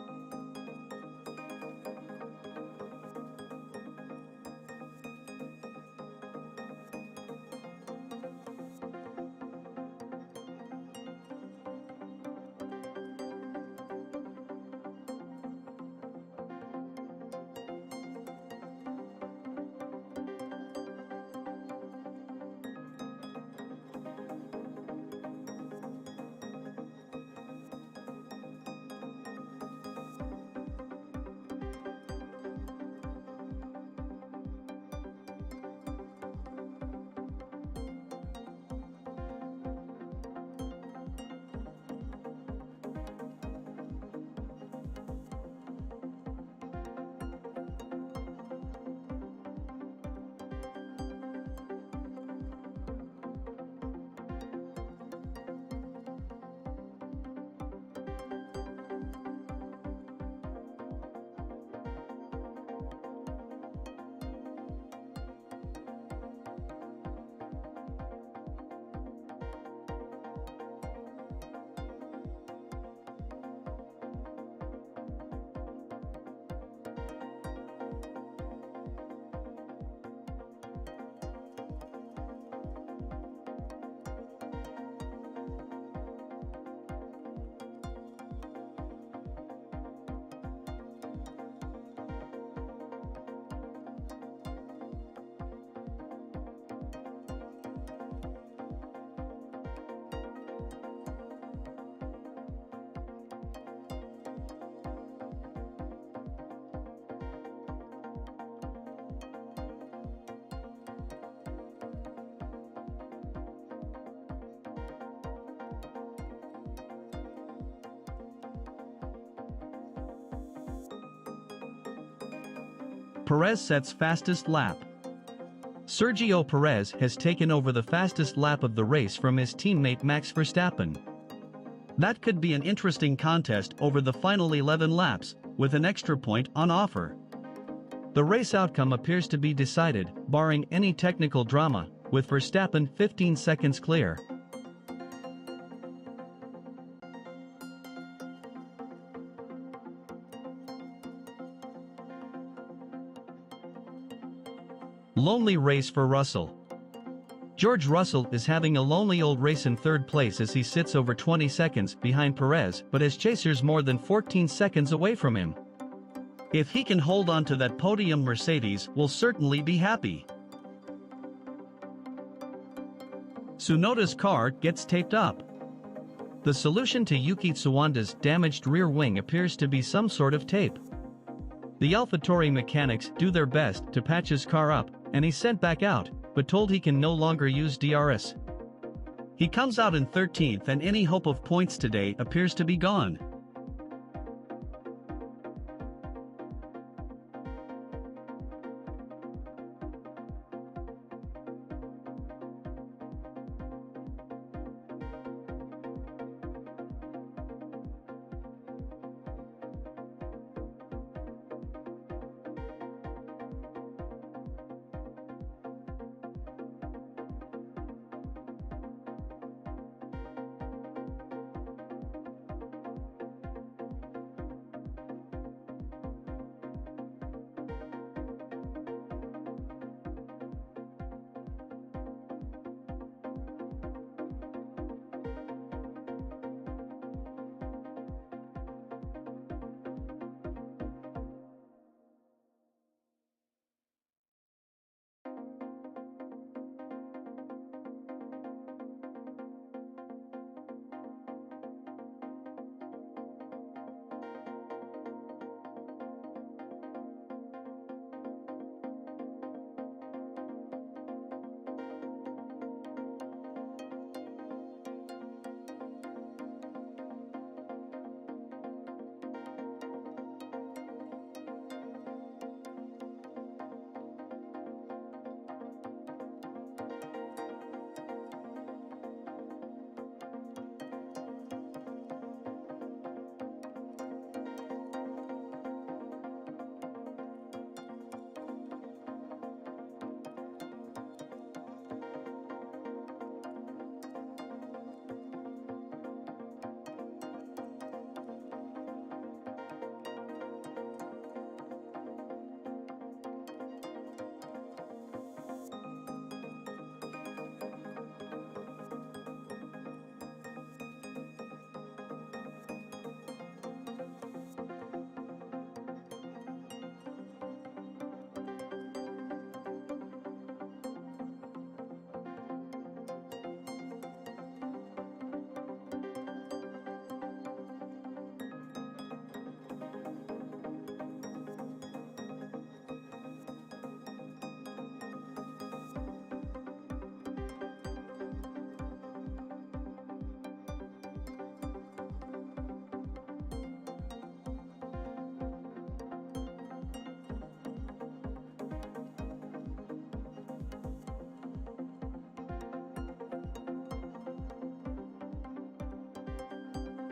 Perez sets fastest lap. Sergio Perez has taken over the fastest lap of the race from his teammate Max Verstappen. That could be an interesting contest over the final 11 laps, with an extra point on offer. The race outcome appears to be decided, barring any technical drama, with Verstappen 15 seconds clear. Lonely race for Russell. George Russell is having a lonely old race in third place as he sits over 20 seconds behind Perez but has chasers more than 14 seconds away from him. If he can hold on to that podium, Mercedes will certainly be happy. Tsunoda's car gets taped up. The solution to Yuki Tsunoda's damaged rear wing appears to be some sort of tape. The AlphaTauri mechanics do their best to patch his car up, and he's sent back out, but told he can no longer use DRS. He comes out in 13th and any hope of points today appears to be gone.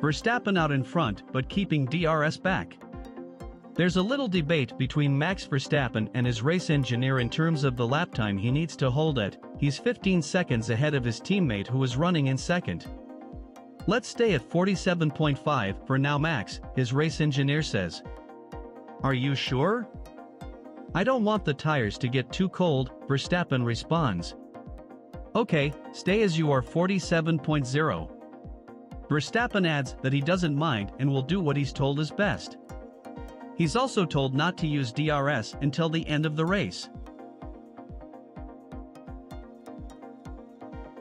Verstappen out in front but keeping DRS back. There's a little debate between Max Verstappen and his race engineer in terms of the lap time he needs to hold at. He's 15 seconds ahead of his teammate who is running in second. Let's stay at 47.5 for now, Max, his race engineer says. Are you sure? I don't want the tires to get too cold, Verstappen responds. Okay, stay as you are 47.0. Verstappen adds that he doesn't mind and will do what he's told is best. He's also told not to use DRS until the end of the race.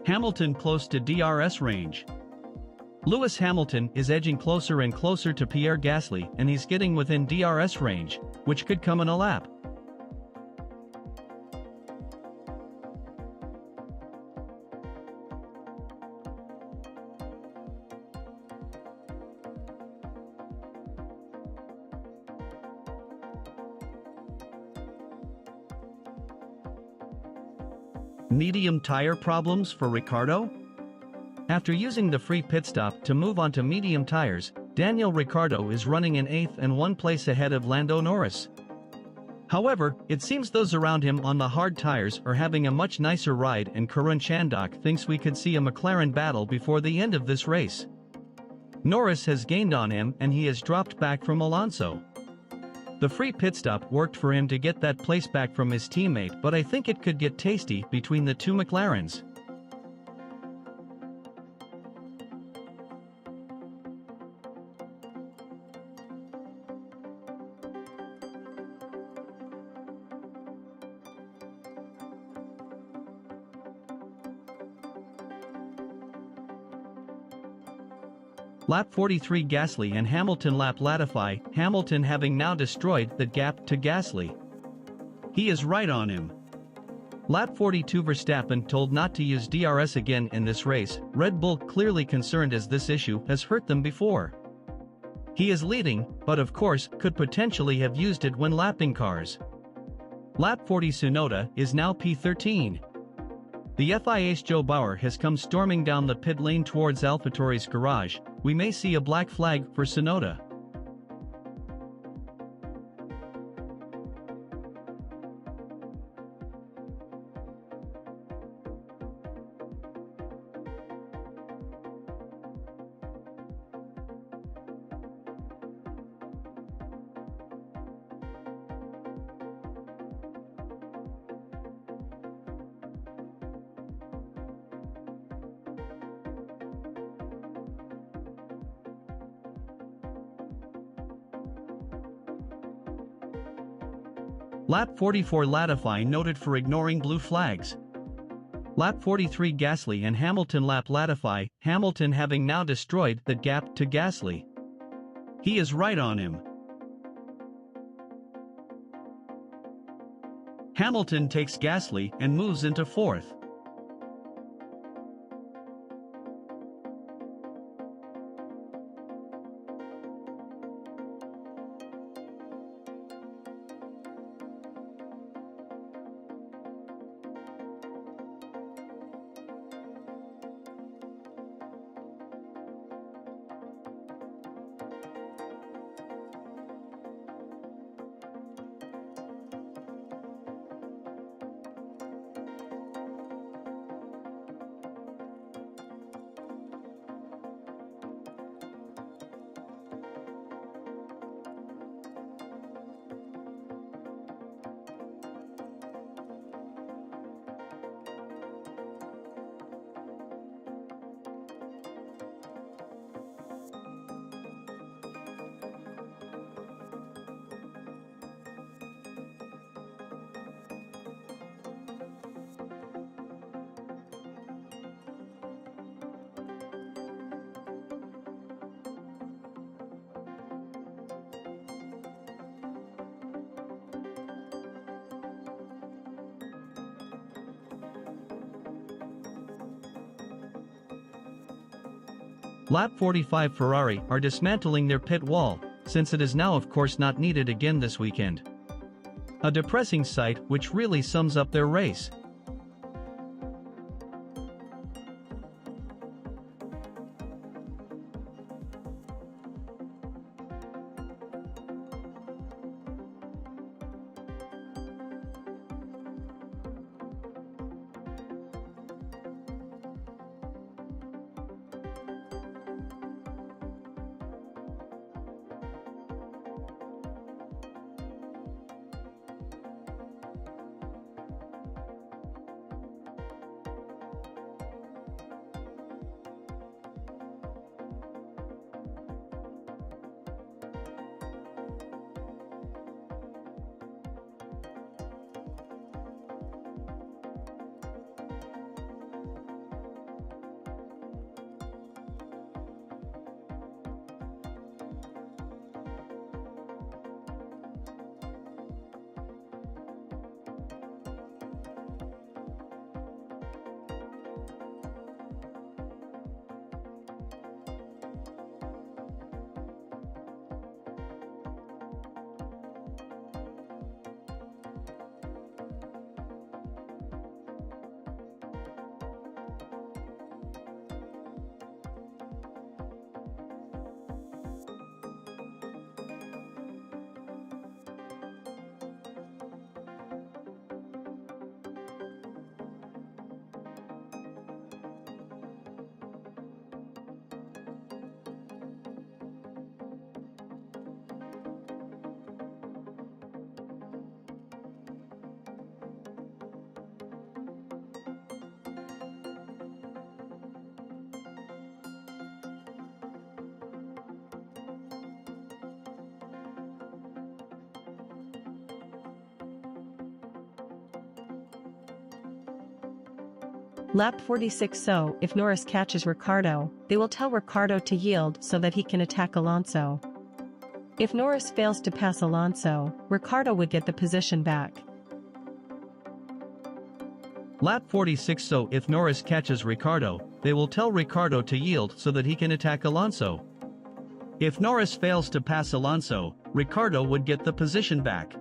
Hamilton close to DRS range. Lewis Hamilton is edging closer and closer to Pierre Gasly, and he's getting within DRS range, which could come in a lap. Medium tire problems for Ricciardo? After using the free pit stop to move onto medium tires, Daniel Ricciardo is running in 8th and 1 place ahead of Lando Norris. However, it seems those around him on the hard tires are having a much nicer ride, and Karun Chandhok thinks we could see a McLaren battle before the end of this race. Norris has gained on him and he has dropped back from Alonso. The free pit stop worked for him to get that place back from his teammate, but I think it could get tasty between the two McLarens. Lap 43 Gasly and Hamilton lap Latifi, Hamilton having now destroyed the gap to Gasly. He is right on him. Lap 42 Verstappen told not to use DRS again in this race, Red Bull clearly concerned as this issue has hurt them before. He is leading, but of course could potentially have used it when lapping cars. Lap 40 Tsunoda is now P13. The FIA's Joe Bauer has come storming down the pit lane towards AlphaTauri's garage. We may see a black flag for Tsunoda. Lap 44 Latifi noted for ignoring blue flags. Lap 43 Gasly and Hamilton lap Latifi, Hamilton having now destroyed the gap to Gasly. He is right on him. Hamilton takes Gasly and moves into 4th. Lap 45 Ferrari are dismantling their pit wall, since it is now of course not needed again this weekend. A depressing sight which really sums up their race. Lap 46. So, if Norris catches Ricciardo, they will tell Ricciardo to yield so that he can attack Alonso. If Norris fails to pass Alonso, Ricciardo would get the position back. Lap 46. So if Norris catches Ricciardo, they will tell Ricciardo to yield so that he can attack Alonso. If Norris fails to pass Alonso, Ricciardo would get the position back.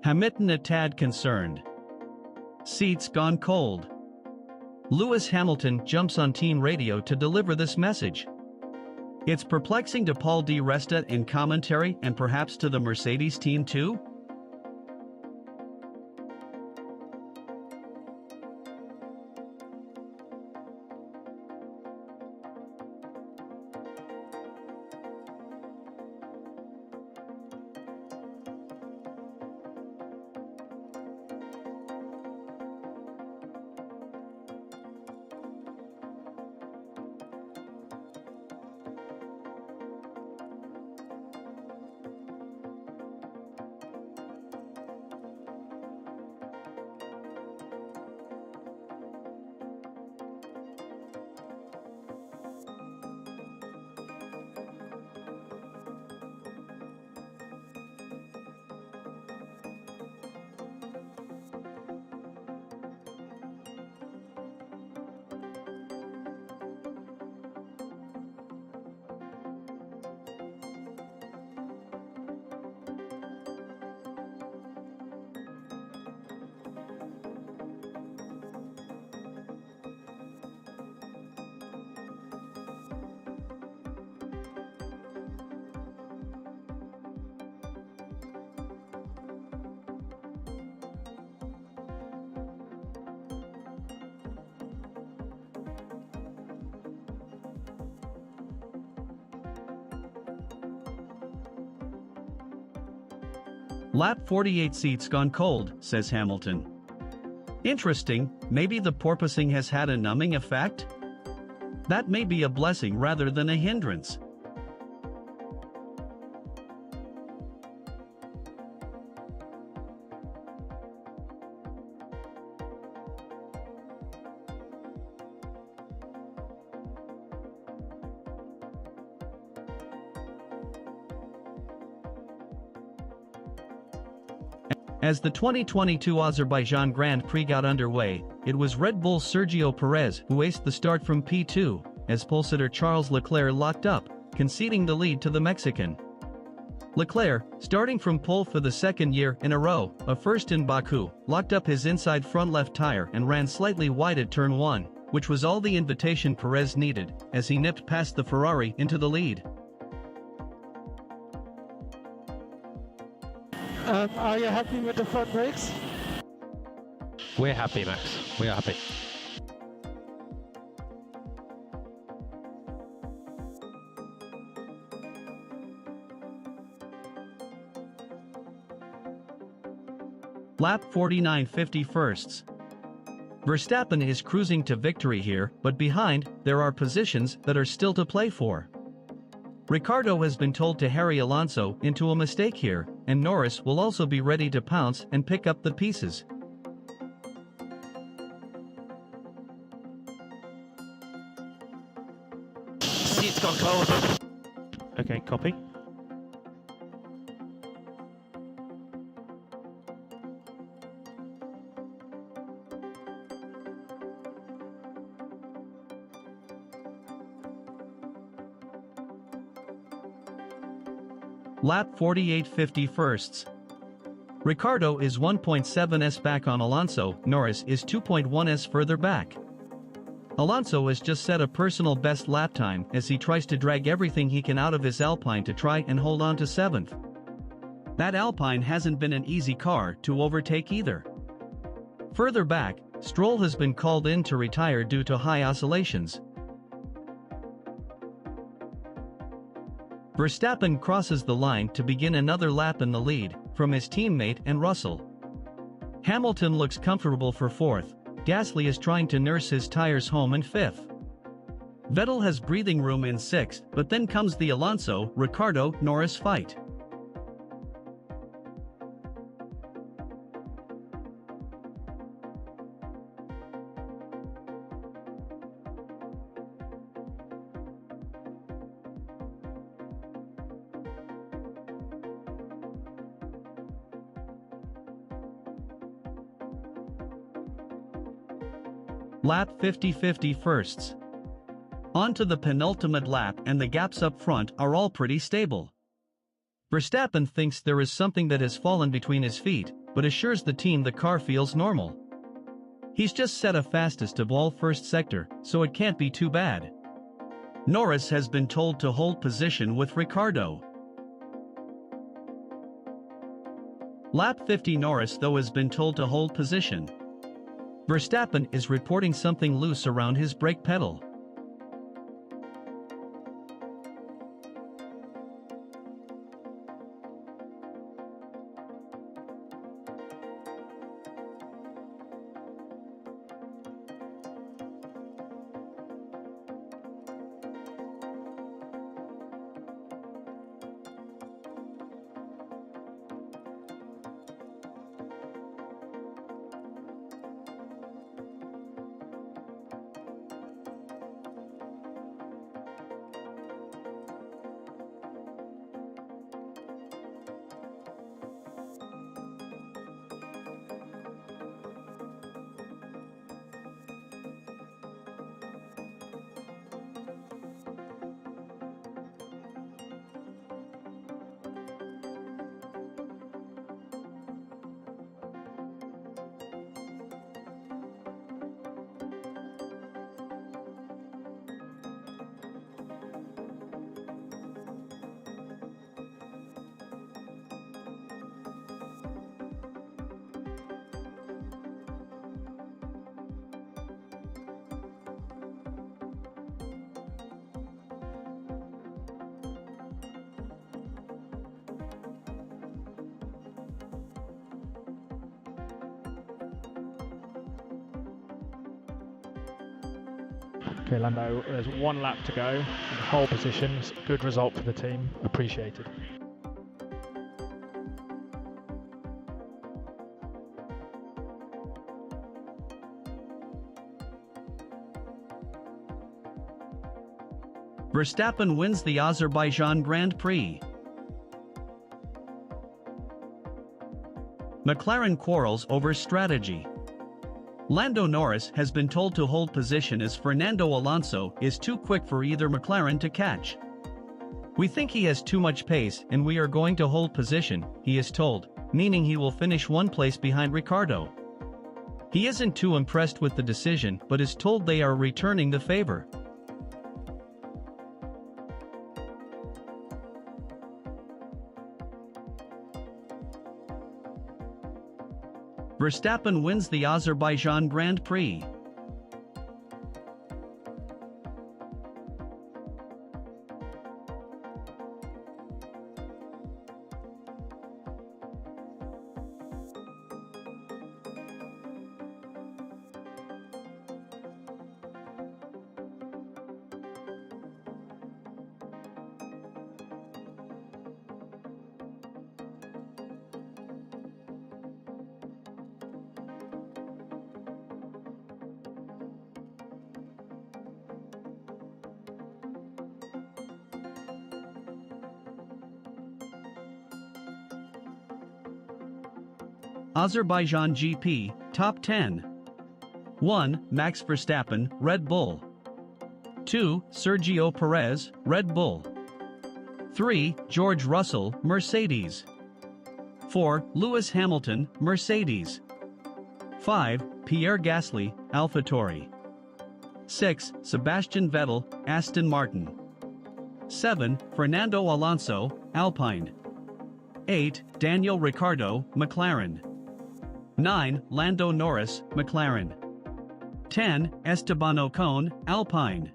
Hamilton a tad concerned. Seats gone cold. Lewis Hamilton jumps on team radio to deliver this message. It's perplexing to Paul di Resta in commentary and perhaps to the Mercedes team too? Lap 48 seats gone cold, says Hamilton. Interesting, maybe the porpoising has had a numbing effect? That may be a blessing rather than a hindrance. As the 2022 Azerbaijan Grand Prix got underway, it was Red Bull's Sergio Perez who aced the start from P2, as pole sitter Charles Leclerc locked up, conceding the lead to the Mexican. Leclerc, starting from pole for the second year in a row, a first in Baku, locked up his inside front left tire and ran slightly wide at turn 1, which was all the invitation Perez needed, as he nipped past the Ferrari into the lead. Are you happy with the front brakes? We're happy, Max. We are happy. Lap 49 51st. Verstappen is cruising to victory here, but behind, there are positions that are still to play for. Ricciardo has been told to harry Alonso into a mistake here, and Norris will also be ready to pounce and pick up the pieces. Seat's gone cold. Okay, copy. Lap 48:50 firsts. Ricciardo is 1.7s back on Alonso, Norris is 2.1s further back. Alonso has just set a personal best lap time as he tries to drag everything he can out of his Alpine to try and hold on to 7th. That Alpine hasn't been an easy car to overtake either. Further back, Stroll has been called in to retire due to high oscillations. Verstappen crosses the line to begin another lap in the lead, from his teammate and Russell. Hamilton looks comfortable for 4th, Gasly is trying to nurse his tires home in 5th. Vettel has breathing room in 6th, but then comes the Alonso-Ricciardo-Norris fight. Lap 50:50 firsts. On to the penultimate lap and the gaps up front are all pretty stable. Verstappen thinks there is something that has fallen between his feet, but assures the team the car feels normal. He's just set a fastest of all first sector, so it can't be too bad. Norris has been told to hold position with Ricciardo. Lap 50 Norris though has been told to hold position. Verstappen is reporting something loose around his brake pedal. Okay, Lando, there's one lap to go. Whole positions, good result for the team, appreciated. Verstappen wins the Azerbaijan Grand Prix. McLaren quarrels over strategy. Lando Norris has been told to hold position as Fernando Alonso is too quick for either McLaren to catch. We think he has too much pace and we are going to hold position, he is told, meaning he will finish one place behind Ricciardo. He isn't too impressed with the decision but is told they are returning the favor. Verstappen wins the Azerbaijan Grand Prix. Azerbaijan GP, Top 10. 1. Max Verstappen, Red Bull. 2. Sergio Perez, Red Bull. 3. George Russell, Mercedes. 4. Lewis Hamilton, Mercedes. 5. Pierre Gasly, AlphaTauri. 6. Sebastian Vettel, Aston Martin. 7. Fernando Alonso, Alpine. 8. Daniel Ricciardo, McLaren. 9. Lando Norris, McLaren. 10. Esteban Ocon, Alpine.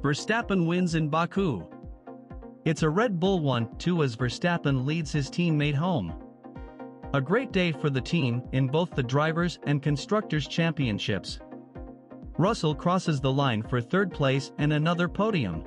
Verstappen wins in Baku. It's a Red Bull 1-2 as Verstappen leads his teammate home. A great day for the team in both the Drivers' and Constructors' Championships. Russell crosses the line for third place and another podium.